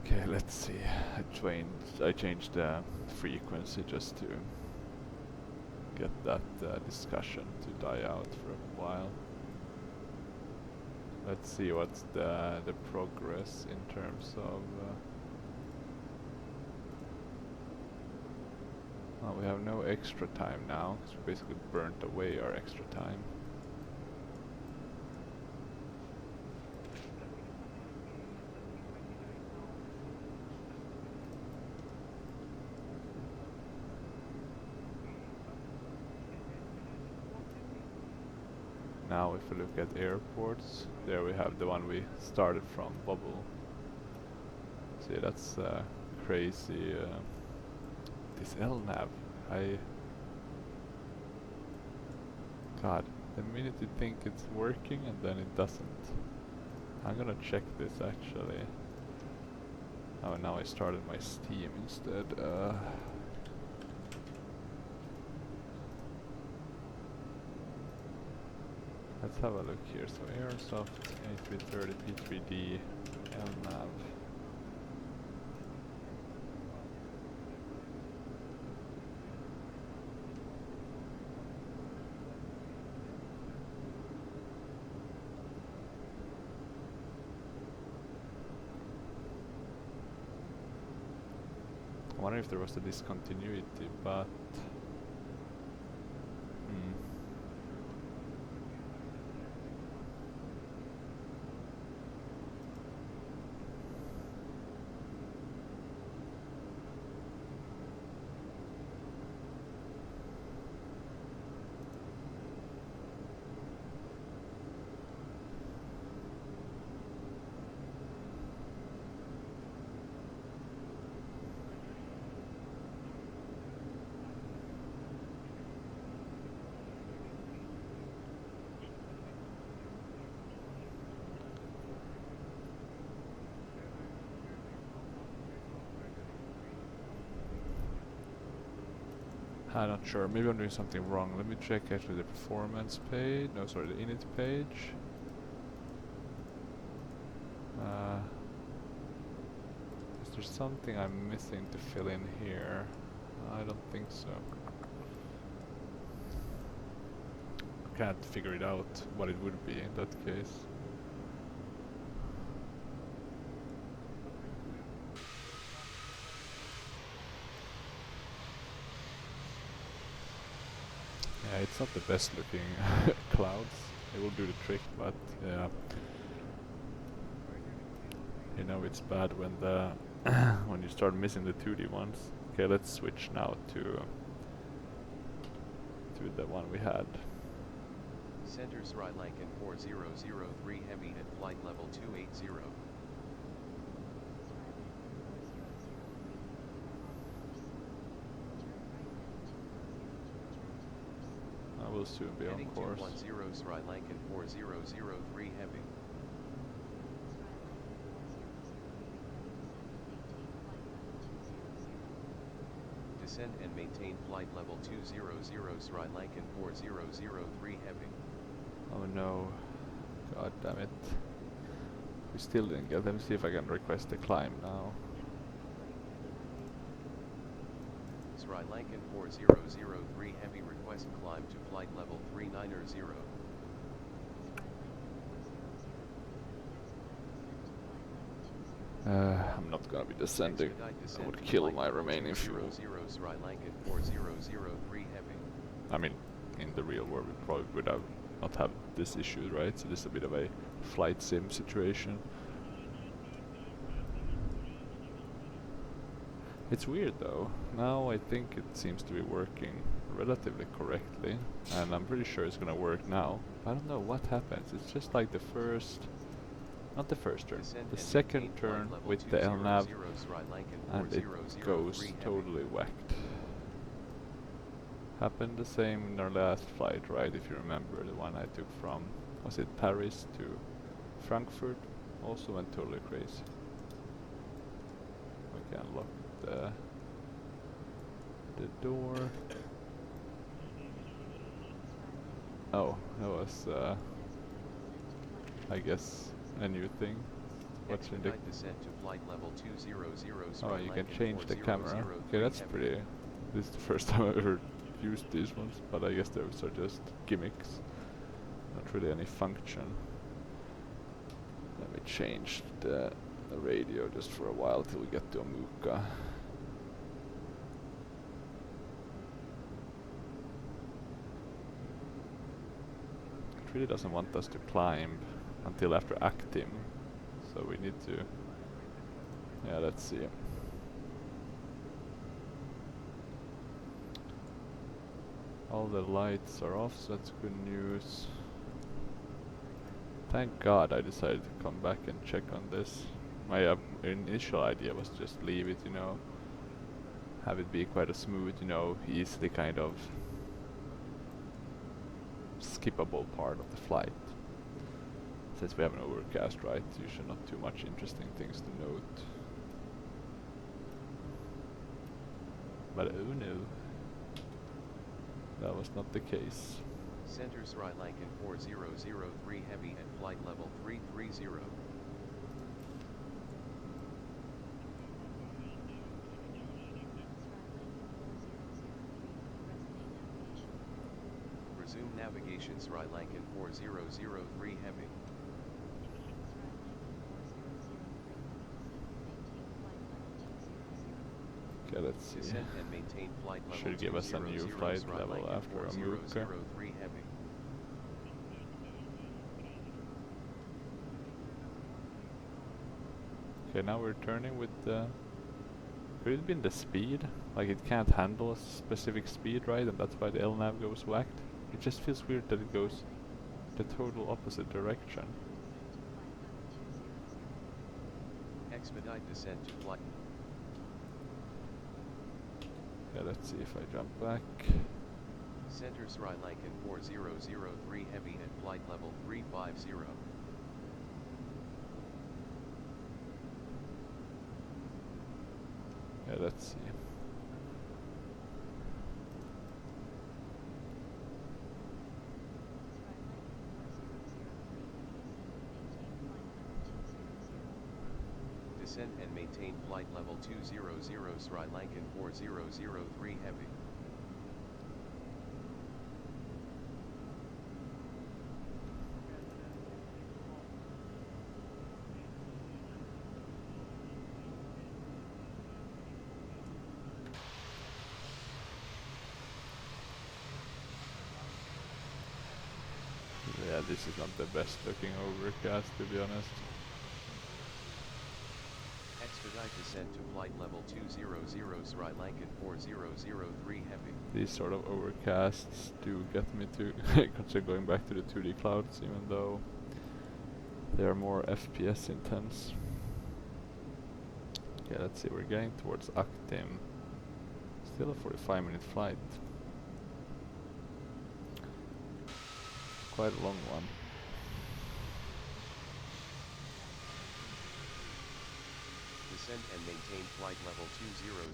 Okay, let's see. I changed the frequency just to get that discussion to die out for a while. Let's see what's the progress in terms of. Well, we have no extra time now because we basically burnt away our extra time. Now if we look at airports, there we have the one we started from, VOBL. See, that's crazy. This LNAV, God, the minute you think it's working and then it doesn't. I'm gonna check this actually. Oh, now I started my Steam instead. Let's have a look here. So Aerosoft A330-300 LNAV. I wonder if there was a discontinuity, but I'm not sure. Maybe I'm doing something wrong. Let me check actually the performance page. No, sorry, the init page. Is there something I'm missing to fill in here? I don't think so. Can't figure it out what it would be in that case. Yeah, it's not the best looking clouds. It will do the trick, but yeah. You know it's bad when the when you start missing the 2D ones. Okay, let's switch now to the one we had. Center SriLankan 4003 heavy at flight level 280. I will soon be on Heading course. 210 SriLankan 4003 heavy. Descend and maintain flight level 200 SriLankan 4003 heavy. Oh no. God damn it. We still didn't get. Let me see if I can request a climb now. SriLankan 4003 heavy, request climb to flight level 390. I'm not gonna be descending. I would kill my remaining fuel. SriLankan 4003 heavy. I mean, in the real world, we probably would have not have this issue, right? So this is a bit of a flight sim situation. It's weird though. Now I think it seems to be working relatively correctly, and I'm pretty sure it's gonna work now. I don't know what happens. It's just like the first, not the first turn, the second turn with the LNAV, and it goes totally whacked. Happened the same in our last flight, right? If you remember, the one I took from, was it Paris to Frankfurt? Also went totally crazy. We can lock the door. Oh, that was I guess a new thing. What's in the descent to flight level 200 oh, you can change the camera. Okay, that's pretty. This is the first time I've ever used these ones, but I guess those are just gimmicks. Not really any function. Let me change the radio just for a while till we get to Amuka. It really doesn't want us to climb until after Actim, so we need to, yeah, let's see. All the lights are off, so that's good news. Thank God I decided to come back and check on this. My initial idea was just leave it, you know, have it be quite a smooth, you know, easily kind of skippable part of the flight. Since we have an overcast, right, usually not too much interesting things to note. But oh no, that was not the case. Center SriLankan 4003 heavy at flight level 330. Resume navigation SriLankan 4003 heavy. Okay, let's see. Descend and maintain flight level Should give us a new flight level after Amuka. 4003 heavy. Okay, now we're turning with the... Could it have been the speed? Like it can't handle a specific speed, right? And that's why the LNAV goes whacked? It just feels weird that it goes the total opposite direction. Expedite descent to flight. Yeah, let's see if I jump back. Center SriLankan 4003 heavy at flight level 350. Yeah, let's see. Descend and maintain flight level 200 SriLankan 4003 heavy. Yeah, this is not the best looking overcast, to be honest. Expedite descent to flight level 200 SriLankan 4003 heavy. These sort of overcasts do get me to consider going back to the 2D clouds, even though they are more FPS intense. Okay, let's see, we're getting towards Actim. Still a 45-minute flight. Quite a long one. Descend and maintain flight level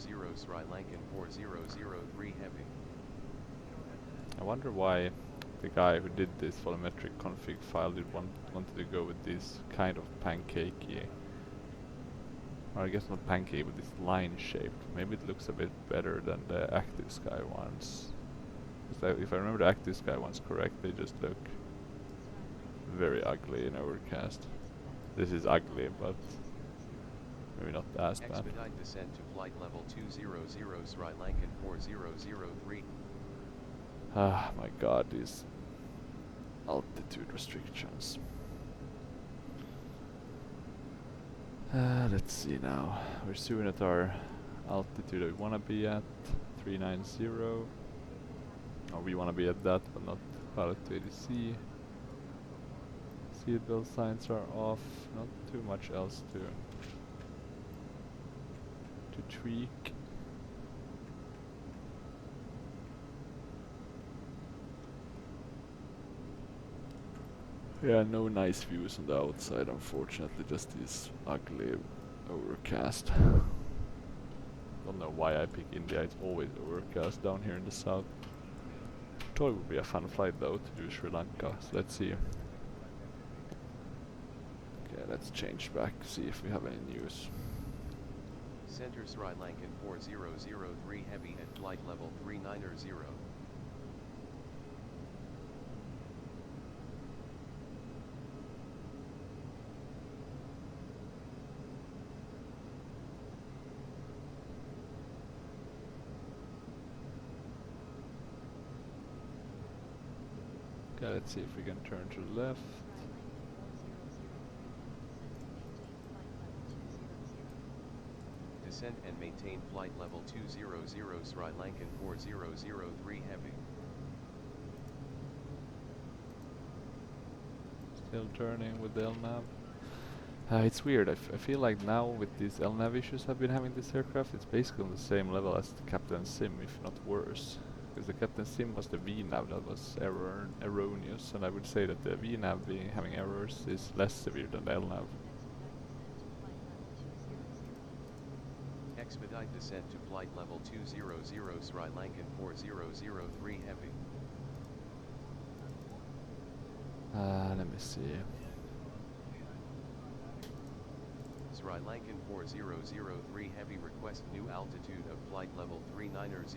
200 SriLankan 4003 heavy. I wonder why the guy who did this volumetric config file wanted to go with this kind of pancakey, or I guess not pancake, but this line shape. Maybe it looks a bit better than the Active Sky ones. If I remember the Active Sky ones correct, they just look very ugly in Overcast. This is ugly, but maybe not as bad. Expedite descent to flight level 200 SriLankan 4003. Ah, my god, these altitude restrictions. Let's see now. We're soon at our altitude that we want to be at, 390. Or we want to be at that, but not pilot to ADC. Seatbelt signs are off. Not too much else to tweak. Yeah, no nice views on the outside, unfortunately, just these ugly overcast. Don't know why I pick India, it's always overcast down here in the south. Thought it would be a fun flight though to do Sri Lanka, so let's see. Okay, let's change back, see if we have any news. Center SriLankan 4003 heavy at flight level 390. Okay, let's see if we can turn to the left. Descend and maintain flight level 200 SriLankan 4003 heavy. Still turning with the LNAV. It's weird, I feel like now with these LNAV issues I've been having this aircraft, it's basically on the same level as the Captain Sim, if not worse. Because the Captain Sim was the VNAV that was erroneous, and I would say that the VNAV having errors is less severe than the LNAV. Expedite descent to flight level 200 SriLankan 4003 heavy. Let me see. SriLankan 4003 heavy request new altitude of flight level 390.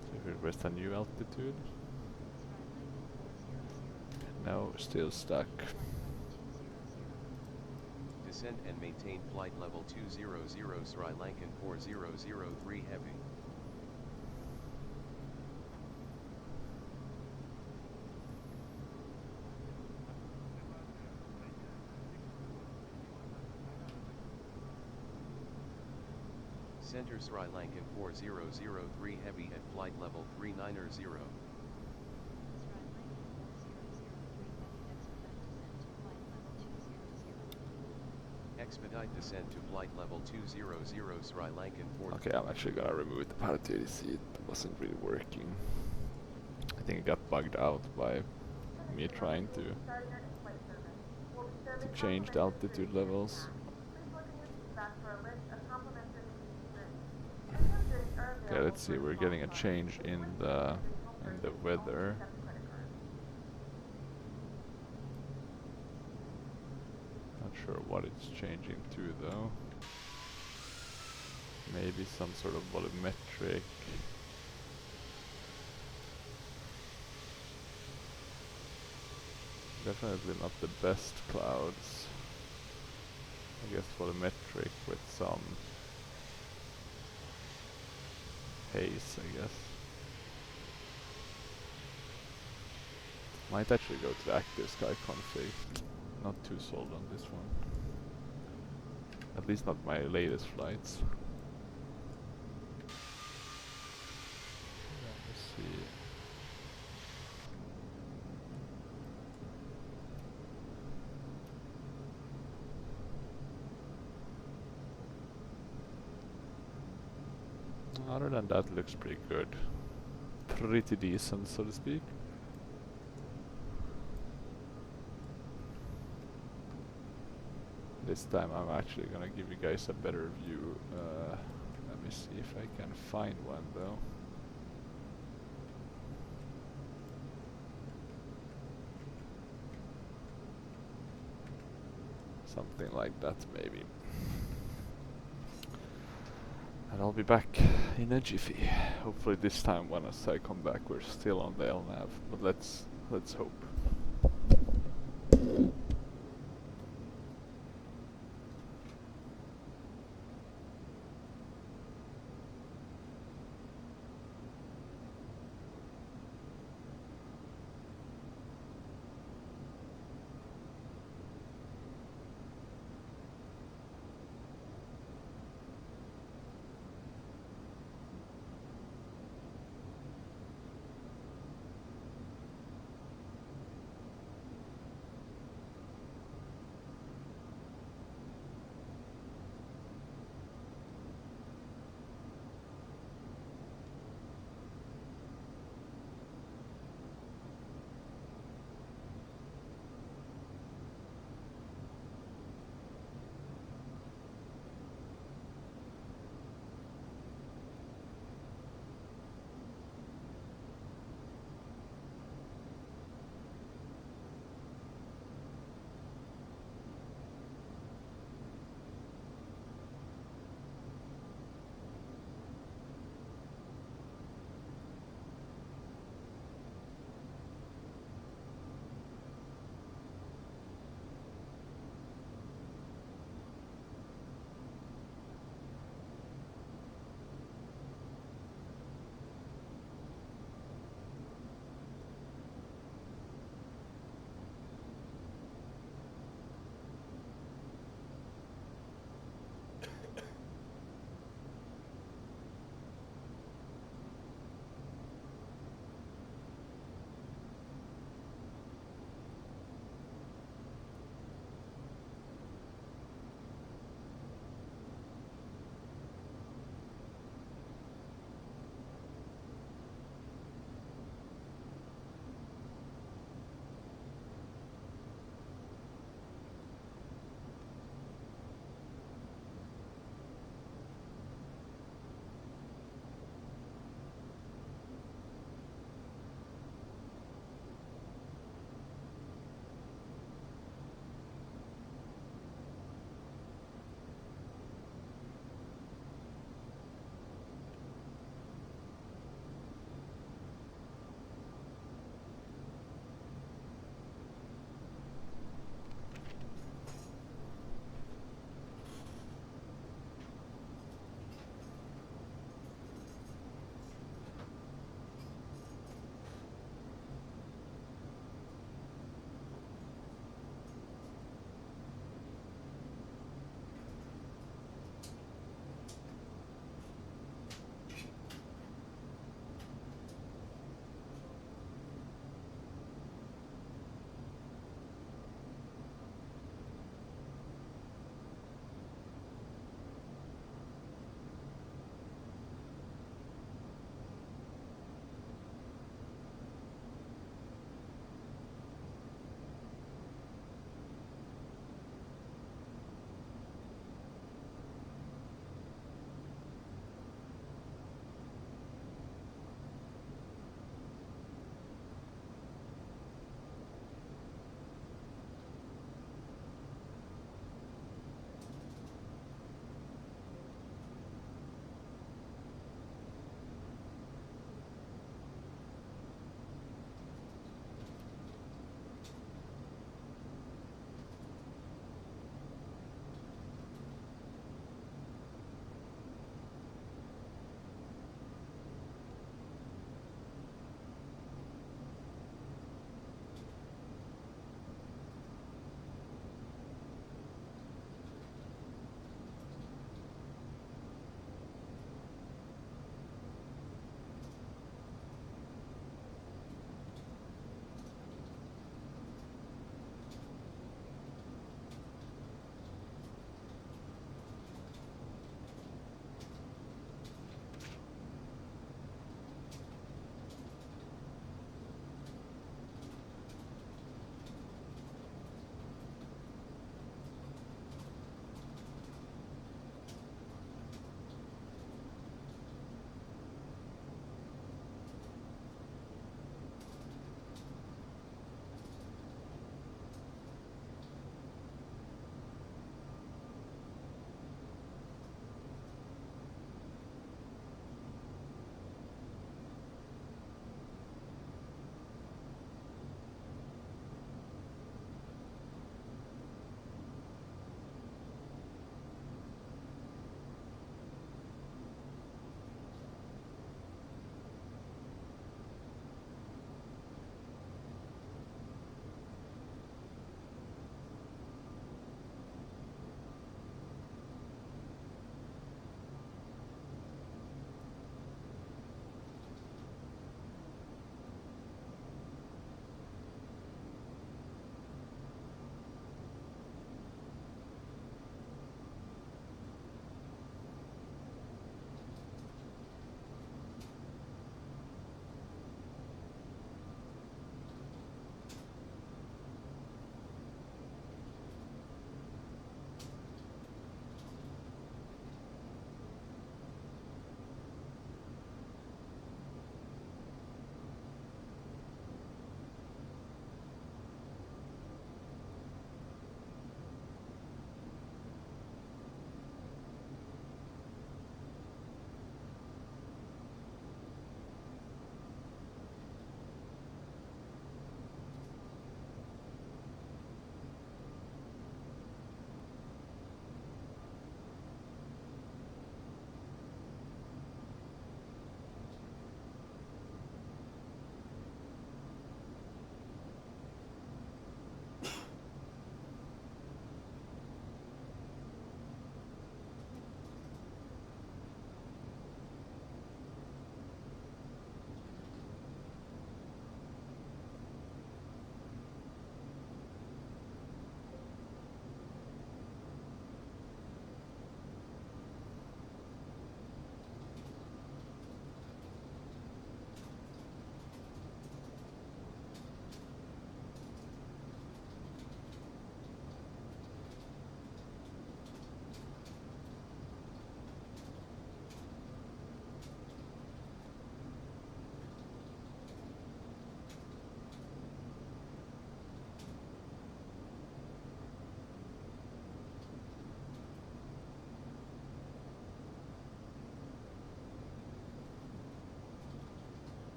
So if we request a new altitude. No, still stuck. Descend and maintain flight level 200 SriLankan 4003 heavy. Center SriLankan 4003 heavy at flight level 390. Expedite descent to flight level 200 SriLankan 40. Okay, I'm actually gonna remove the pilot ADC, it wasn't really working. I think it got bugged out by me trying to change the altitude levels. Okay, let's see, we're getting a change in the weather. Not sure what it's changing to though. Maybe some sort of volumetric. Definitely not the best clouds. I guess volumetric with some haze, I guess. Might actually go to the Active Sky config. Not too sold on this one. At least not my latest flights. Let's see. Other than that, it looks pretty good. Pretty decent, so to speak. This time I'm actually gonna give you guys a better view. Let me see if I can find one though. Something like that maybe. And I'll be back in a jiffy. Hopefully this time when I come back we're still on the LNAV, but let's hope.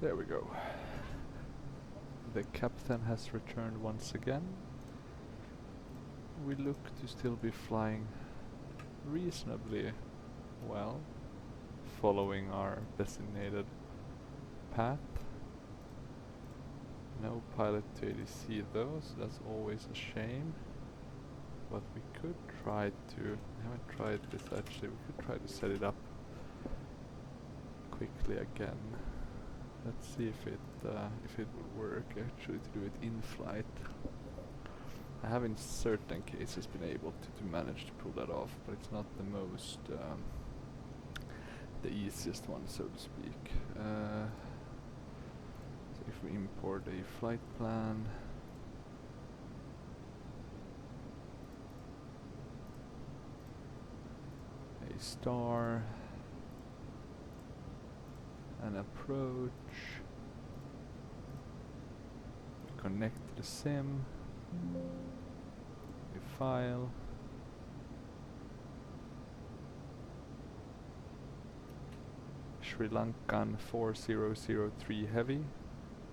There we go. The captain has returned once again. We look to still be flying reasonably well, following our designated path. No pilot to ADC though, so that's always a shame. But we could try to, I haven't tried this actually, we could try to set it up quickly again. Let's see if it would work actually to do it in flight. I have in certain cases been able to manage to pull that off, but it's not the most, the easiest one, so to speak. So if we import a flight plan, a star, an approach, we connect to the sim, a file, SriLankan 4003 heavy,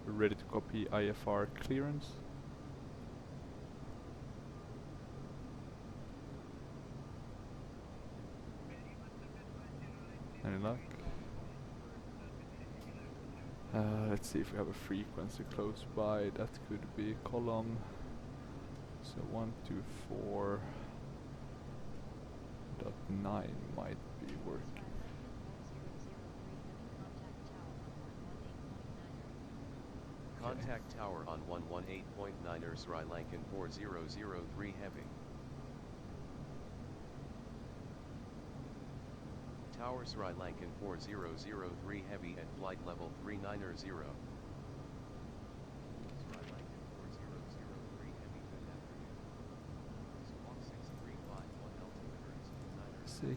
ready to copy IFR clearance. Any luck? Let's see if we have a frequency close by. That could be column. So 124.9 might be working. Contact tower on 118.9 SriLankan 4003 heavy. Tower SriLankan 4003 heavy at flight level 390. SriLankan 4003 heavy, good afternoon. Squawk 6351 altimeter is 29.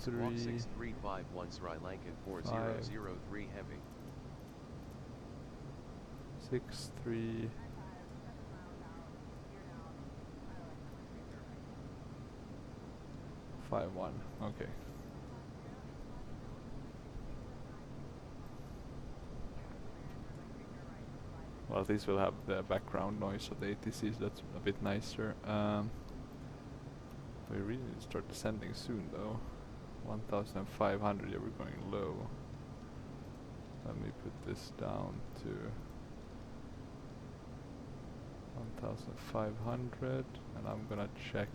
Squawk 6351 SriLankan 4003 heavy. 63 51. Okay. Well, at least we'll have the background noise of the ATCs. That's a bit nicer. We really need to start descending soon, though. 1,500. Yeah, we're going low. Let me put this down to 1,500, and I'm gonna check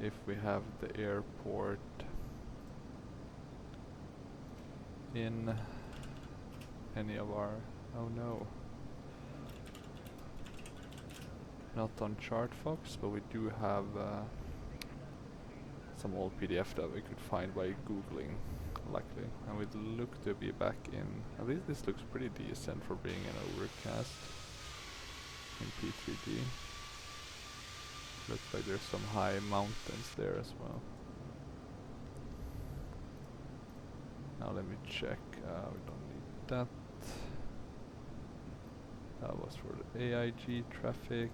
if we have the airport in any of our... oh no. Not on ChartFox, but we do have some old PDF that we could find by googling, luckily. And we'd look to be back in... at least this looks pretty decent for being an overcast in P3D. Looks like there's some high mountains there as well. Now let me check, we don't need that. That was for the AIG traffic.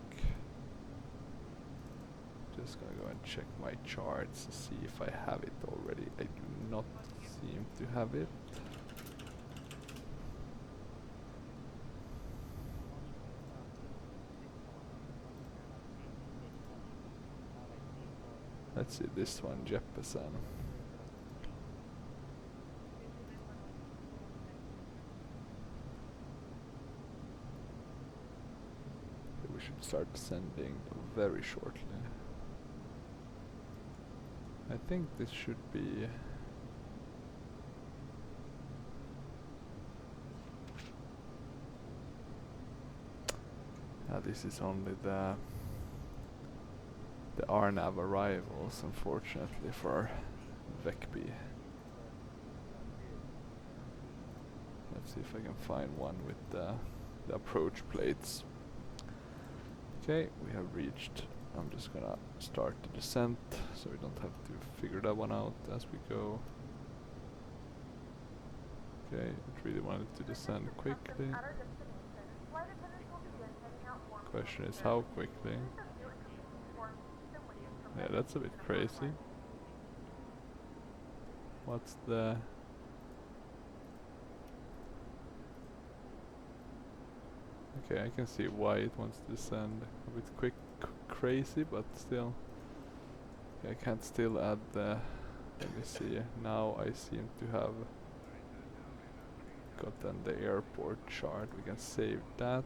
Just gonna go and check my charts to see if I have it already. I do not seem to have it. Let's see this one, Jeppesen. We should start descending very shortly. I think this should be... this is only the RNAV arrivals, unfortunately, for our VECB. Let's see if I can find one with the approach plates. Okay, we have reached. I'm just gonna start the descent, so we don't have to figure that one out as we go. Okay, I really wanted to descend quickly. Question is how quickly. Yeah, that's a bit crazy. What's the... Okay, I can see why it wants to descend a bit crazy, but still. Okay, I can't still add the. Let me see. Now I seem to have gotten the airport chart. We can save that.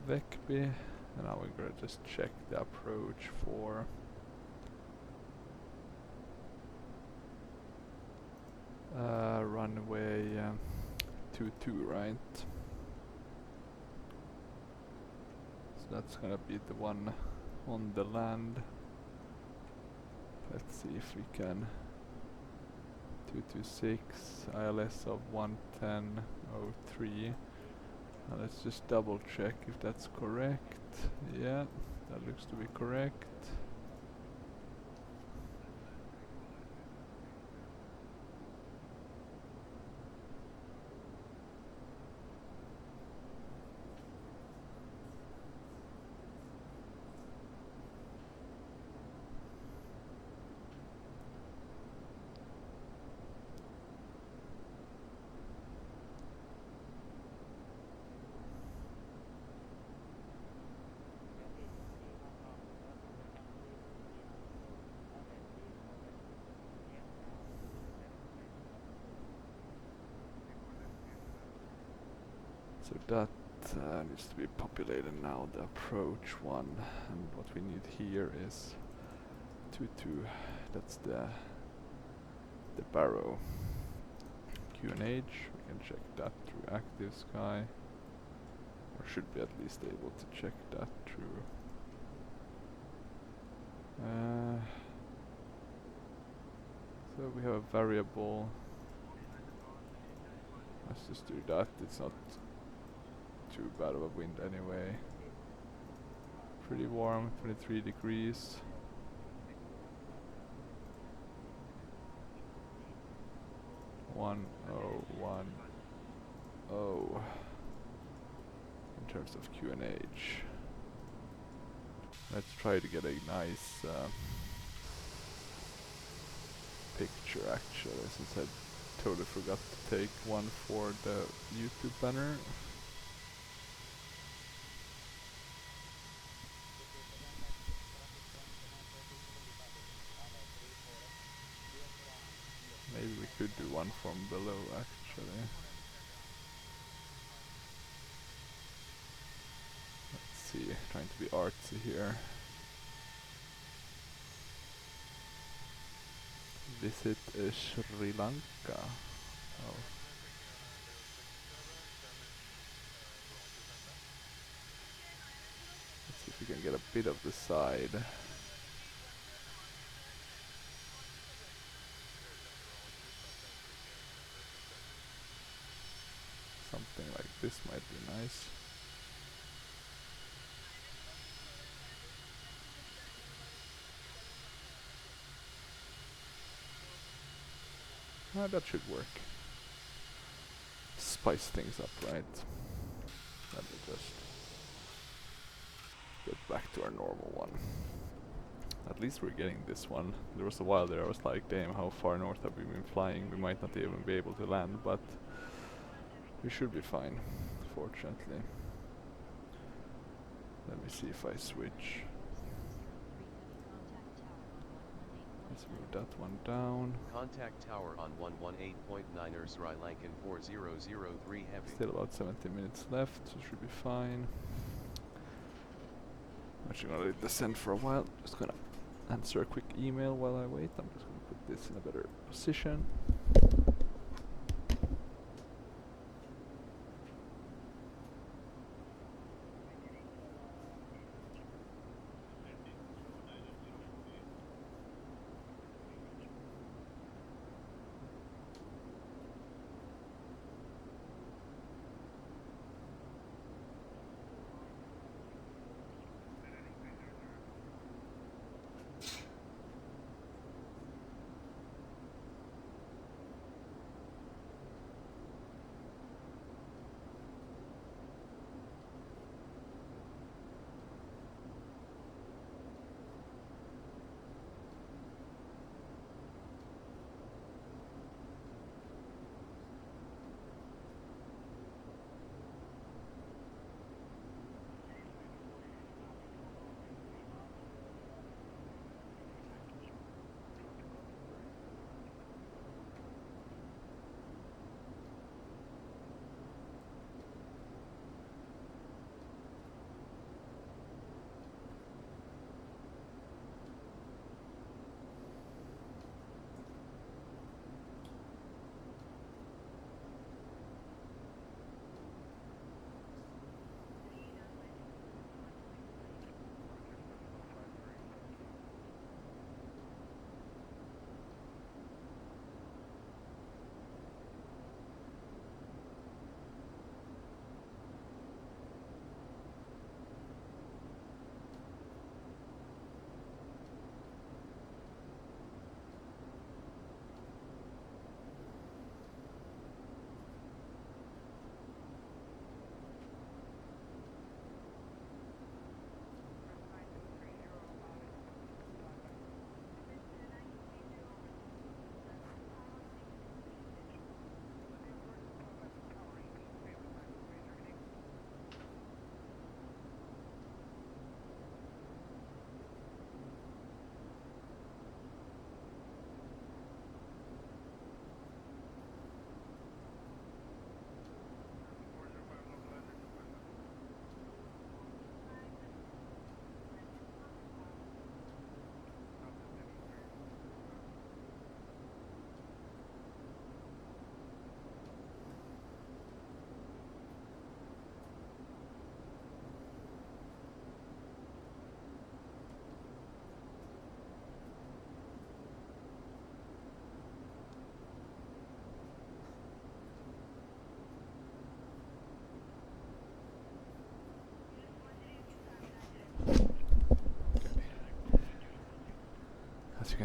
VCBI, and now we're gonna just check the approach for runway 22, right? So that's gonna be the one on the land. Let's see if we can. 226, ILS of 110.03. Now let's just double check if that's correct. Yeah, that looks to be correct. So that needs to be populated now, the approach one, and what we need here is 22, that's the barrow. QNH, we can check that through Active Sky, or should be at least able to check that through. So we have a variable. Let's just do that, it's not too bad of a wind anyway. Pretty warm, 23 degrees. One oh one oh in terms of QNH. Let's try to get a nice picture actually, since I totally forgot to take one for the YouTube banner. Maybe we could do one from below actually. Let's see, trying to be artsy here. Visit Sri Lanka. Oh. Let's see if we can get a bit of the side. Something like this might be nice. That should work. Spice things up, right? Let me just get back to our normal one. At least we're getting this one. There was a while there I was like, damn, how far north have we been flying? We might not even be able to land, but we should be fine, fortunately. Let me see if I switch. Let's move that one down. Contact tower on 118.9 SriLankan 4003 heavy. Still about 17 minutes left, so should be fine. I'm actually gonna let it descend for a while. Just gonna answer a quick email while I wait. I'm just gonna put this in a better position.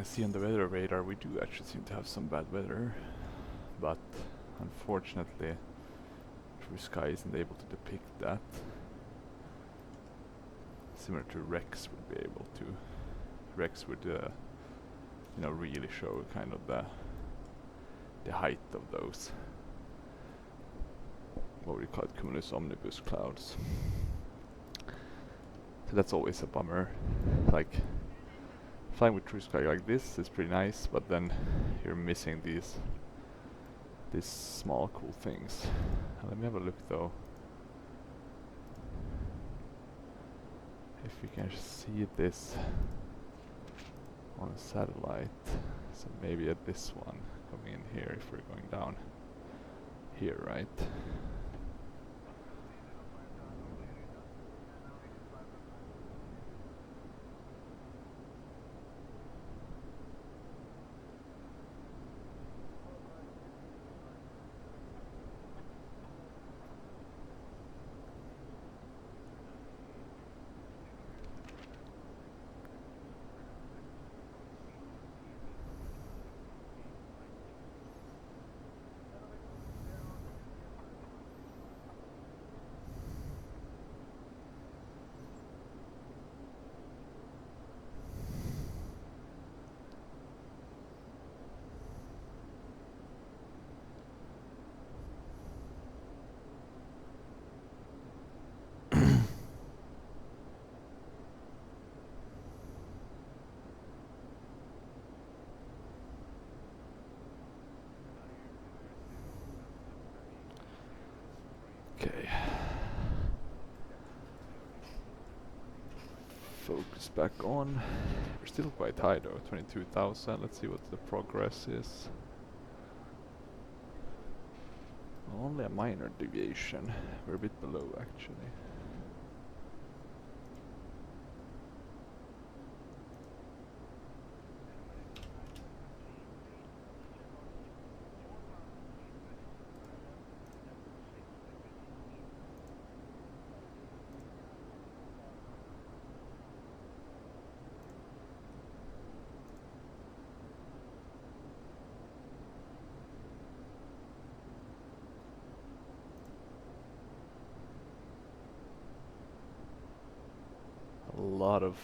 can see on the weather radar, we do actually seem to have some bad weather, but unfortunately True Sky isn't able to depict that. Similar to Rex would be able to. Rex would, you know, really show kind of the height of those, what we call it, cumulus omnibus clouds. So that's always a bummer. Like, flying with True Sky like this is pretty nice, but then you're missing these small cool things. Let me have a look though. If we can see this on a satellite. So maybe at this one coming in here if we're going down here, right? Okay. Focus back on. We're still quite high though, 22,000. Let's see what the progress is. Only a minor deviation. We're a bit below actually. A lot of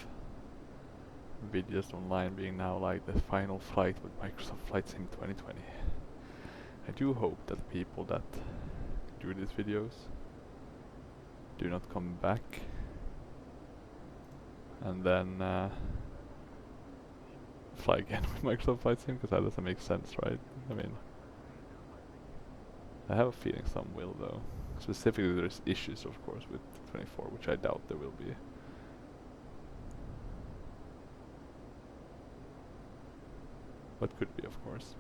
videos online being now like the final flight with Microsoft Flight Sim 2020. I do hope that people that do these videos do not come back and then fly again with Microsoft Flight Sim, because that doesn't make sense, right? I mean, I have a feeling some will though. Specifically there's issues of course with 24, which I doubt there will be. But could be, of course.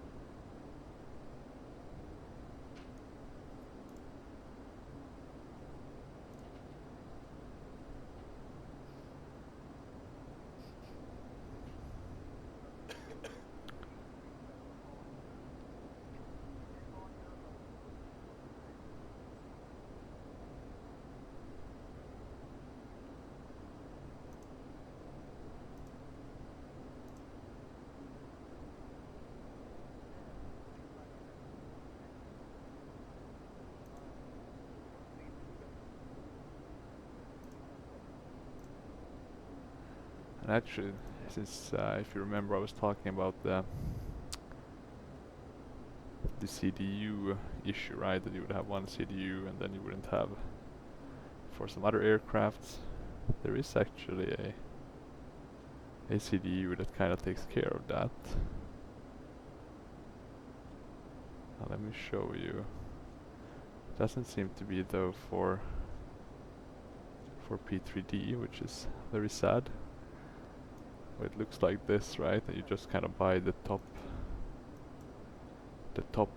And actually, since if you remember, I was talking about the CDU issue, right? That you would have one CDU and then you wouldn't have for some other aircrafts. There is actually a CDU that kind of takes care of that. Now let me show you. Doesn't seem to be though for P3D, which is very sad. It looks like this, right? And you just kind of buy the top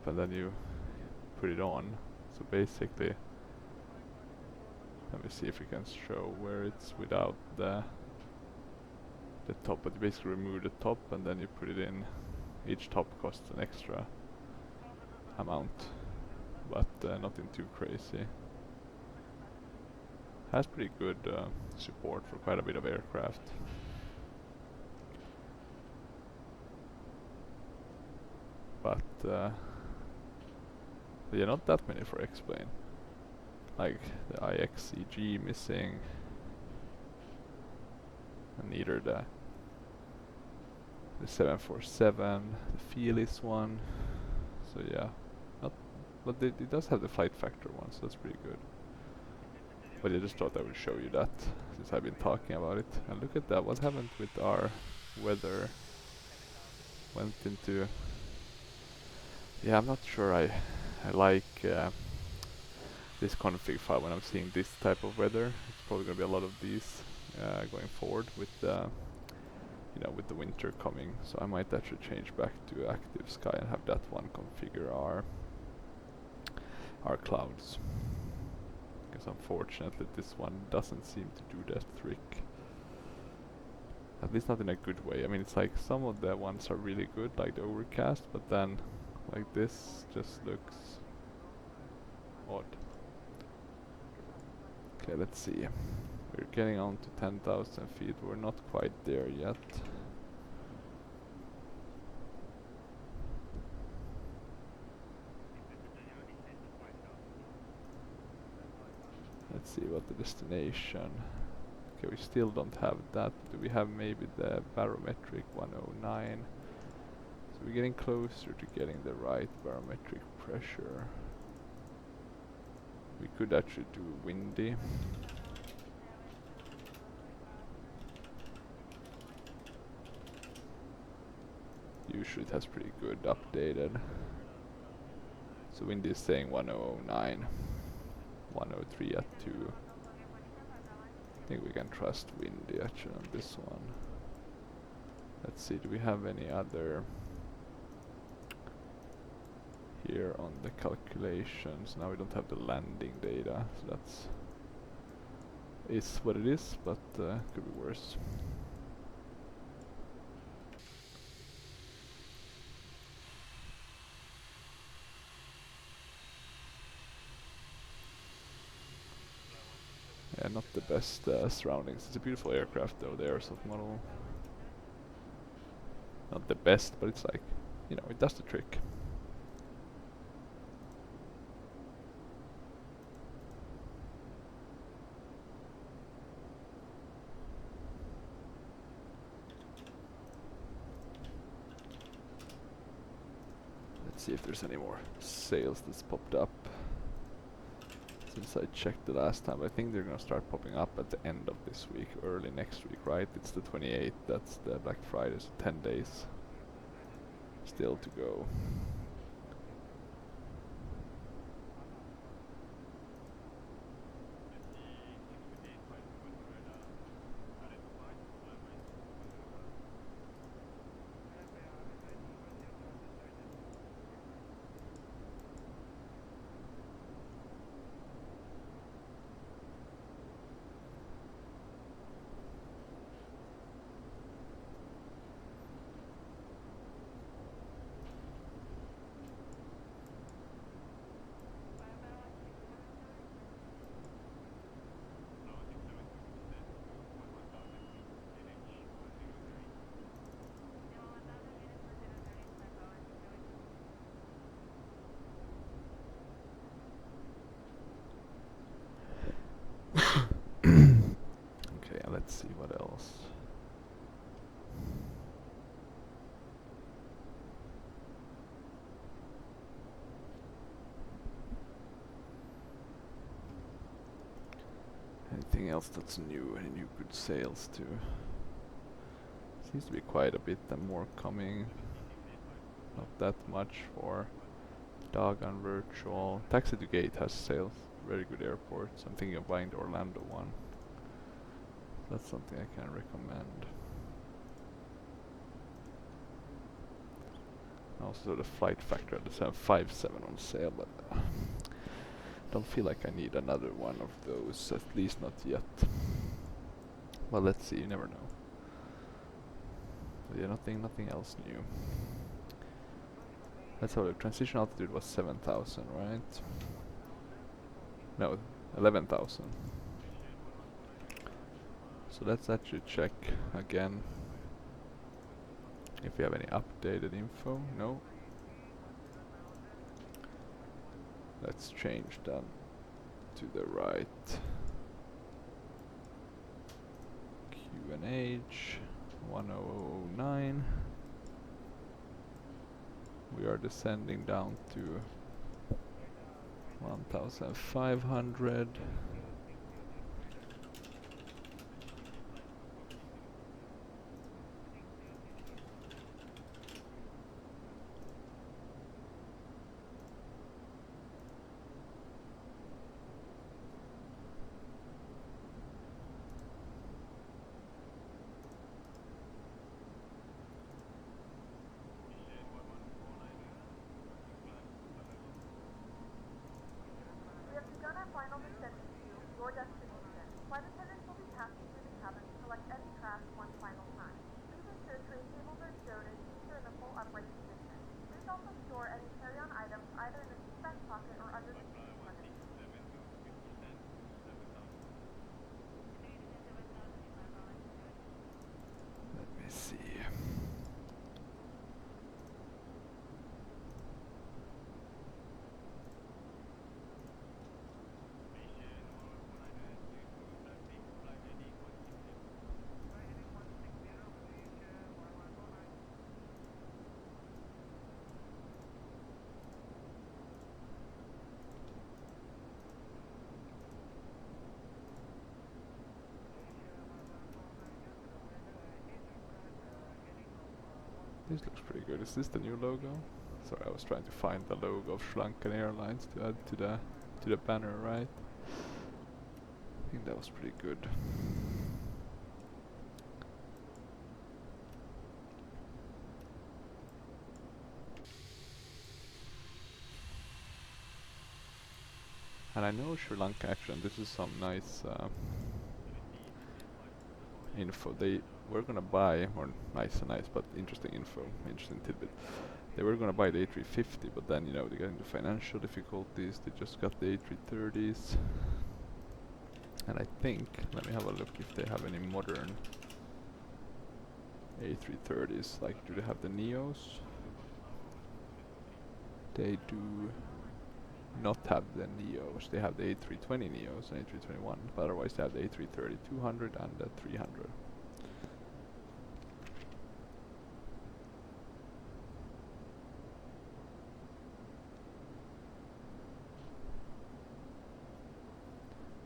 and then you put it on. So basically, let me see if we can show where it's without the top, but you basically remove the top and then you put it in. Each top costs an extra amount, but nothing too crazy. Has pretty good support for quite a bit of aircraft. but yeah, not that many for X-Plane. Like the IXCG missing, and neither the 747, the Felis one. So yeah, not, but it does have the flight factor one, so that's pretty good. But I just thought I would show you that since I've been talking about it. And look at that, what happened with our weather? Went into... Yeah, I'm not sure I like this config file when I'm seeing this type of weather. It's probably going to be a lot of these going forward with you know, with the winter coming. So I might actually change back to active sky and have that one configure our clouds. Because unfortunately this one doesn't seem to do that trick. At least not in a good way. I mean, it's like some of the ones are really good, like the overcast, but then like this just looks odd. Okay, let's see. We're getting on to 10,000 feet. We're not quite there yet. Let's see what the destination. Okay, we still don't have that. Do we have maybe the barometric 109? So we're getting closer to getting the right barometric pressure. We could actually do windy. Usually it has pretty good updated. So windy is saying 1009. 103 at 2. I think we can trust windy actually on this one. Let's see, do we have any other here on the calculations? Now we don't have the landing data, so that's is what it is, but could be worse. Yeah, not the best surroundings. It's a beautiful aircraft though, the Aerosoft model. Not the best, but it's like, you know, it does the trick. Let's see if there's any more sales that's popped up. Since I checked the last time, I think they're gonna start popping up at the end of this week, early next week, right? It's the 28th, that's the Black Friday, so 10 days still to go. Okay, let's see what else. Anything else that's new? Any new good sales too? Seems to be quite a bit and more coming. Not that much for Doggone Virtual. Taxi to Gate has sales. Very good airports. I'm thinking of buying the Orlando one. That's something I can recommend. Also the flight factor at the 757 on sale, but don't feel like I need another one of those, at least not yet. Well, let's see, you never know. But yeah, nothing else new. Let's have a look. Transition altitude was 7,000, right? No, 11,000. So let's actually check again if we have any updated info. No. Let's change them to the right. QNH 1009. We are descending down to 1500. We have begun our final descent to your destination. Flight attendants will be passing through the cabin to collect any trash one final time. Please ensure tray tables are stowed and seats are in the full upright position. Please also store any carry-on items either in the seat back pocket or under the seat in front of you. Let me see. This looks pretty good. Is this the new logo? Sorry, I was trying to find the logo of SriLankan Airlines to add to the banner, right? I think that was pretty good. And I know Sri Lanka actually, and this is some nice info. They were gonna buy, or nice, but interesting info, interesting tidbit. They were gonna buy the A350, but then, you know, they got into financial difficulties. They just got the A330s. And I think, let me have a look if they have any modern A330s. Like, do they have the Neos? They do not have the Neos. They have the A320 Neos and A321, but otherwise they have the A330-200 and the 300.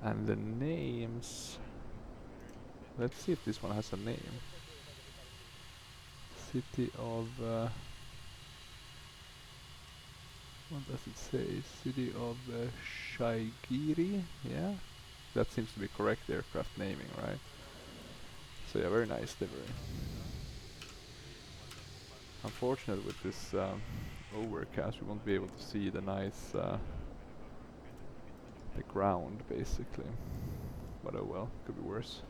And the names, let's see if this one has a name. City of, what does it say? City of Shaigiri, yeah? That seems to be correct aircraft naming, right? So yeah, very nice livery. Unfortunately with this overcast we won't be able to see the nice the ground basically, but oh well, could be worse.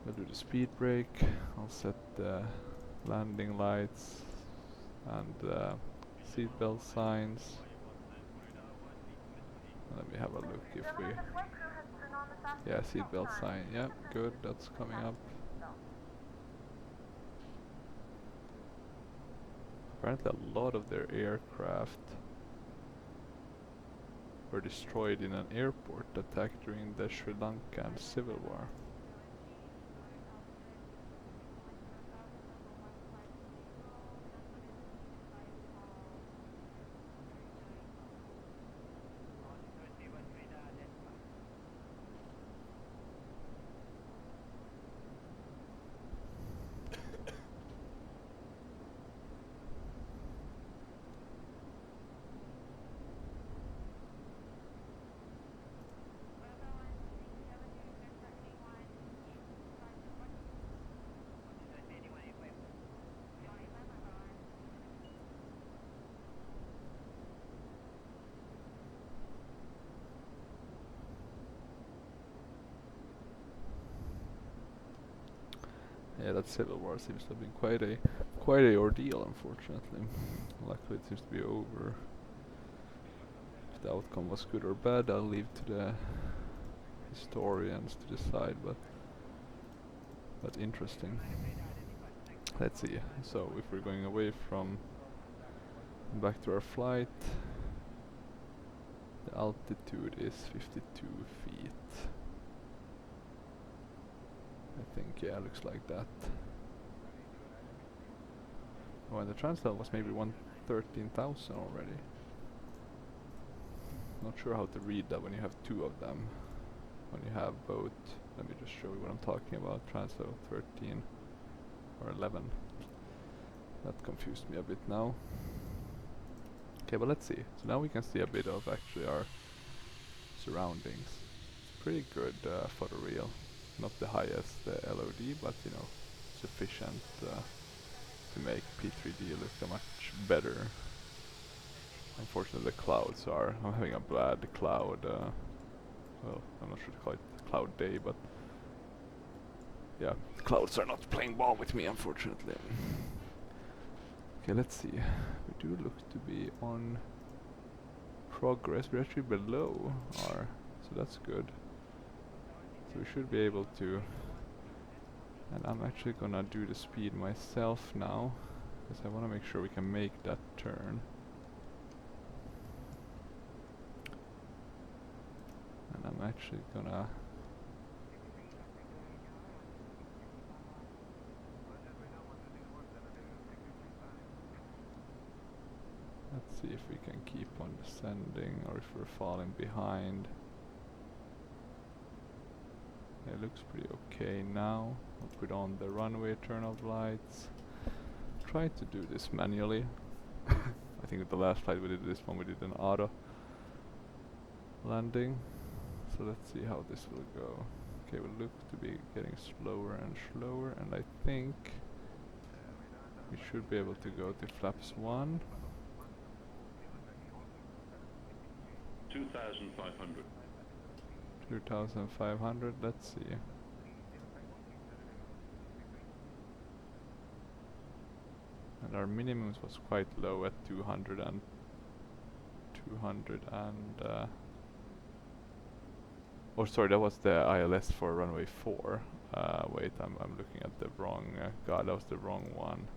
I'll do the speed brake, I'll set the landing lights and seatbelt signs. Let me have a look if we... Yeah, seatbelt sign, yeah, good, that's coming up. Apparently a lot of their aircraft were destroyed in an airport attack during the Sri Lankan Civil War. Yeah, that Civil War seems to have been quite a ordeal, unfortunately. Luckily it seems to be over. If the outcome was good or bad, I'll leave to the historians to decide, but interesting. Let's see. So if we're going away from back to our flight, The altitude is 52 feet. I think, yeah, looks like that. Oh, and the translate was maybe 13,000 already. Not sure how to read that when you have two of them. When you have both, let me just show you what I'm talking about. Translate 13 or 11. That confused me a bit now. Okay, but let's see. So now we can see a bit of actually our surroundings. It's pretty good photoreal. Not the highest LOD, but you know, sufficient to make P3D look much better. Unfortunately, the clouds are. I'm having a bad cloud. Well, I'm not sure to call it cloud day, but yeah, the clouds are not playing ball with me, unfortunately. Okay, let's see. We do look to be on progress. We're actually below our, so that's good. So we should be able to. And I'm actually gonna do the speed myself now, because I want to make sure we can make that turn. And I'm actually gonna let's see if we can keep on descending or if we're falling behind. It looks pretty okay now. I'll put on the runway turn off lights. Try to do this manually. I think with the last flight we did this one, we did an auto landing. So let's see how this will go. Okay, we look to be getting slower and slower, and I think we should be able to go to flaps 1. 2,500. 2,500, let's see. And our minimums was quite low at 200 and oh sorry, that was the ILS for runway 4. Wait, I'm looking at the wrong, god, that was the wrong one.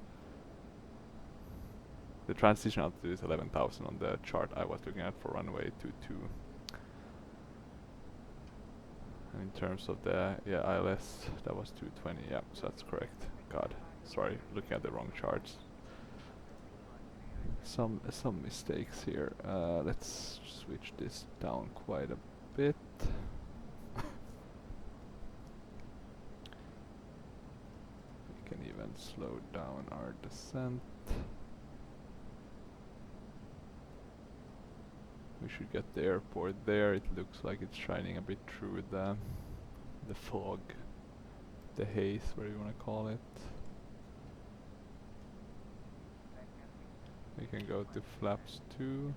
The transition altitude is 11,000 on the chart I was looking at for runway 22. And in terms of the ILS, that was 220. Yeah, so that's correct. God, sorry, looking at the wrong charts. Some mistakes here. Let's switch this down quite a bit. We can even slow down our descent. We should get the airport there. It looks like it's shining a bit through the fog, the haze, whatever you want to call it. We can go to flaps 2.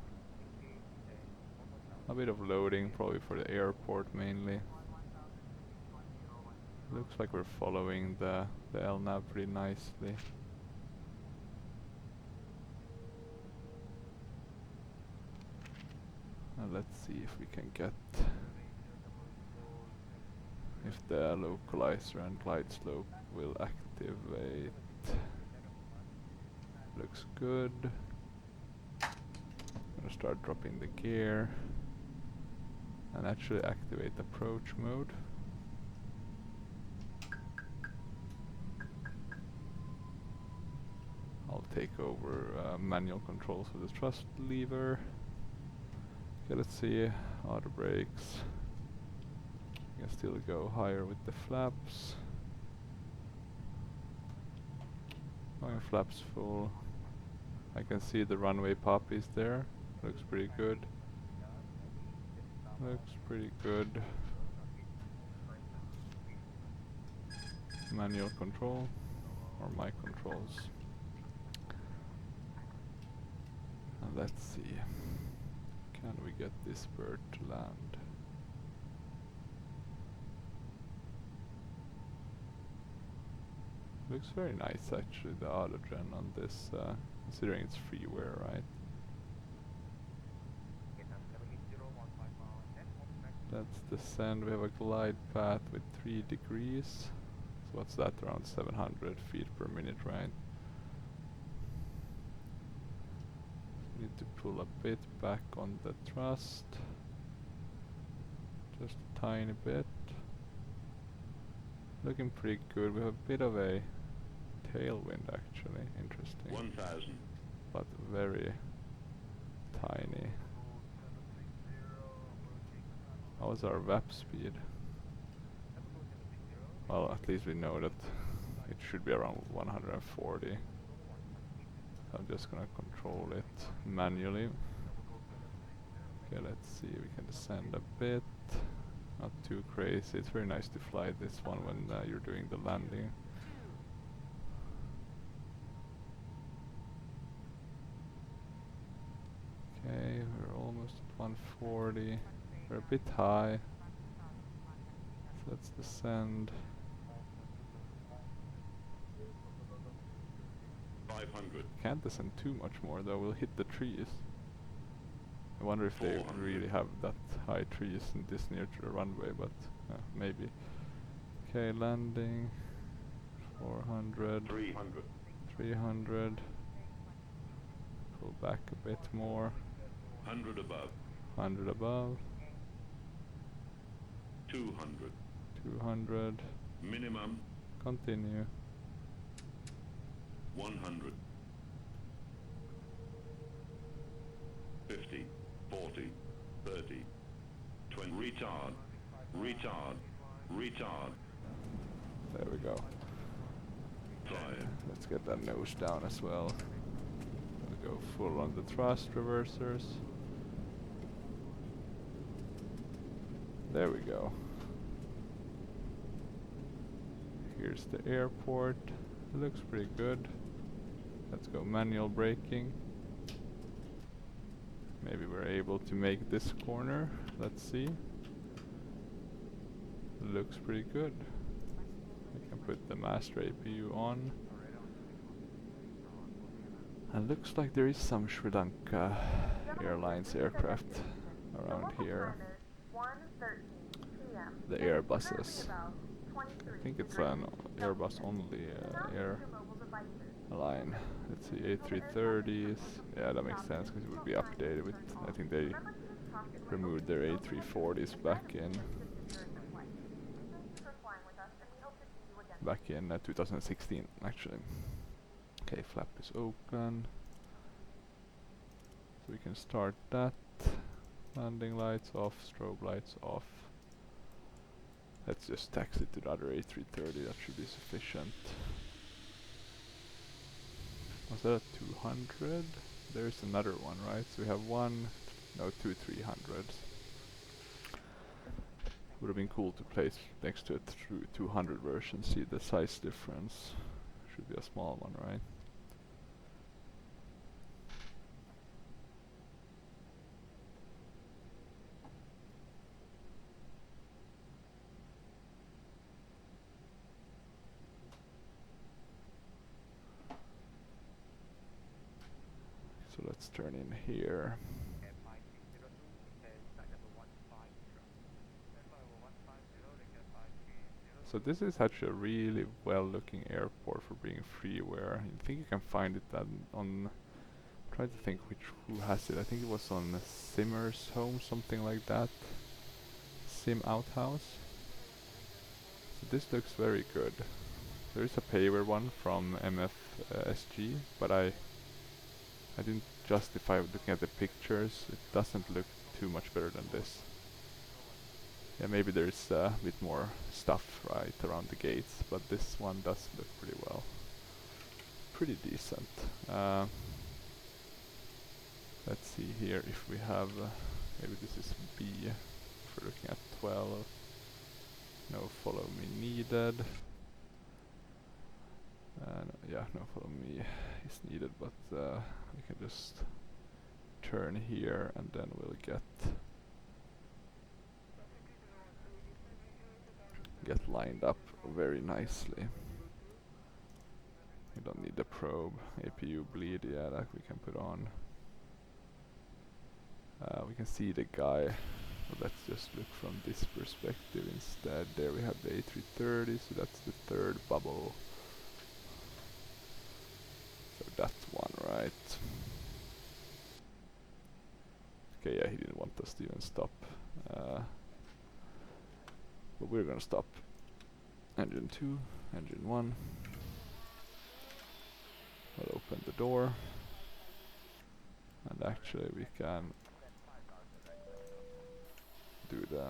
A bit of loading, probably for the airport mainly. Looks like we're following the LNAV pretty nicely. Let's see if we can get, if the localizer and glide slope will activate. Looks good. I'm gonna start dropping the gear and actually activate approach mode. I'll take over manual controls of the thrust lever. Okay, let's see, auto brakes. You can still go higher with the flaps. Going flaps full. I can see the runway poppies there. Looks pretty good. Looks pretty good. Manual control or my controls. And let's see. Can we get this bird to land? Looks very nice actually, the autogen on this, considering it's freeware, right? Let's descend. We have a glide path with 3 degrees. So what's that? Around 700 feet per minute, right? Need to pull a bit back on the thrust. Just a tiny bit. Looking pretty good. We have a bit of a tailwind actually. Interesting. 1000. But very tiny. How is our VAP speed? Well, at least we know that it should be around 140. I'm just gonna control it manually. Okay, let's see, we can descend a bit. Not too crazy. It's very nice to fly this one when you're doing the landing. Okay, we're almost at 140. We're a bit high. So let's descend. 500. Can't descend too much more though, we'll hit the trees. I wonder if they 400. really have that high trees in this near to the runway, but maybe. Okay, landing. 400. 300. 300. Pull back a bit more. 100 above. 100 above. 200. 200. Minimum. Continue. 100. 50. 40. 30. 20. Retard. Retard. Retard. There we go. 5. Let's get that nose down as well. We'll go full on the thrust reversers. There we go. Here's the airport. It looks pretty good. Let's go manual braking. Maybe we're able to make this corner. Let's see. Looks pretty good. We can put the master APU on. And looks like there is some Sri Lanka Airlines aircraft around here. The Airbuses. I think it's an Airbus only airline. Let's see, A330s. Yeah, that makes sense because it would be updated with. I think they removed their A340s back in 2016 actually. Okay, flap is open. So we can start that. Landing lights off, strobe lights off. Let's just taxi to the other A330, that should be sufficient. Was that a 200? There's another one, right? So we have two 300s. Would have been cool to place next to a 200 version, see the size difference. Should be a small one, right? So let's turn in here. So this is actually a really well looking airport for being freeware. I think you can find it on try to think who has it. I think it was on Simmer's Home, something like that. Sim Outhouse. So this looks very good. There is a payware one from MFSG, but I didn't justify looking at the pictures. It doesn't look too much better than this. Yeah, maybe there's a bit more stuff right around the gates, but this one does look pretty well. Pretty decent. Let's see here if we have, maybe this is B, if we're looking at 12. No follow me needed. Yeah, no follow me is needed, but we can just turn here and then we'll get lined up very nicely. We don't need the probe. APU bleed, yeah, that we can put on. We can see the guy. Well, let's just look from this perspective instead. There we have the A330, so that's the third bubble. So that's one, right? Okay, yeah, he didn't want us to even stop. But we're gonna stop. Engine 2, engine 1. We'll open the door. And actually we can do the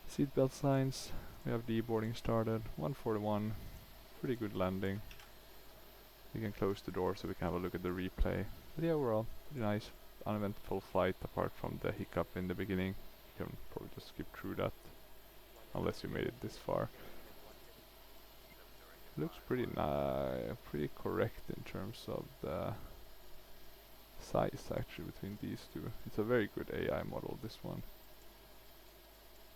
seatbelt signs. We have deboarding started. 141. Pretty good landing. We can close the door so we can have a look at the replay. But yeah, overall, pretty nice. Uneventful flight apart from the hiccup in the beginning. You can probably just skip through that. Unless you made it this far. Looks pretty pretty correct in terms of the size actually between these two. It's a very good AI model, this one.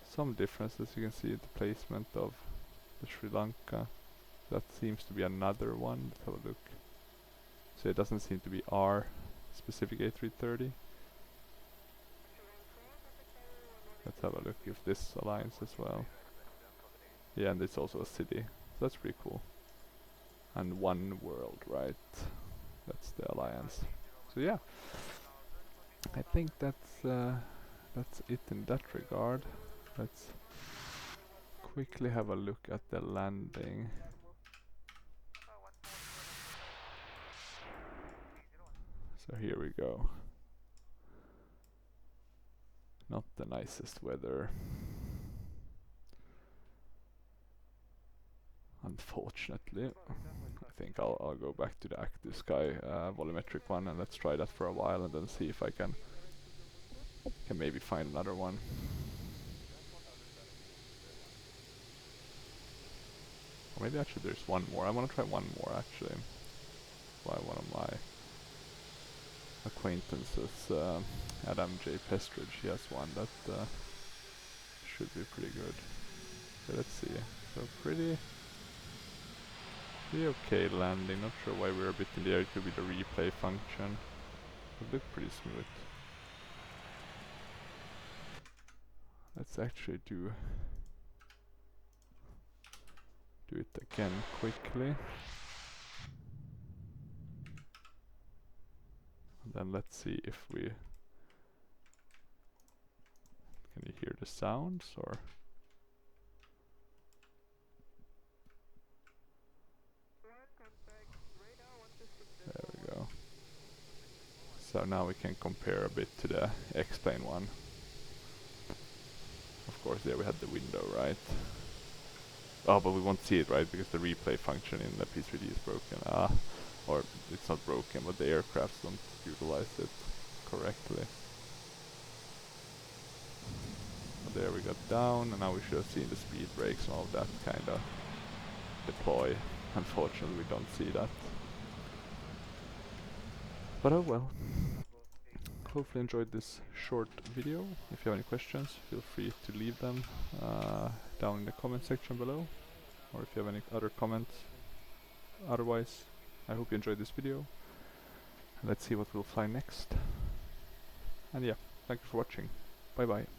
Some differences you can see in the placement of the Sri Lanka. That seems to be another one. Let's have a look. So it doesn't seem to be our specific A330. Let's have a look if this aligns as well. Yeah, and it's also a city. So that's pretty cool. And One World, right? That's the alliance. So yeah, I think that's it in that regard. Let's quickly have a look at the landing. So here we go. Not the nicest weather, unfortunately. I think I'll go back to the active sky volumetric one, and let's try that for a while and then see if I can maybe find another one. Or maybe actually there's one more. I want to try one more actually. By one of my acquaintances, Adam J. Pestridge. He has one that should be pretty good. So let's see. So pretty okay landing. Not sure why we're a bit in the air. It could be the replay function. It looked pretty smooth. Let's actually do it again quickly. And then let's see if we can you hear the sounds or there we go. So now we can compare a bit to the X-Plane one. Of course, there we had the window, right? Oh, but we won't see it, right? Because the replay function in the P3D is broken. Or it's not broken, but the aircraft don't utilize it correctly. So there we got down, and now we should have seen the speed brakes and all of that kind of deploy. Unfortunately, we don't see that. But oh well. Hopefully enjoyed this short video. If you have any questions, feel free to leave them down in the comment section below. Or if you have any other comments. Otherwise, I hope you enjoyed this video. Let's see what we'll fly next. And yeah, thank you for watching. Bye bye.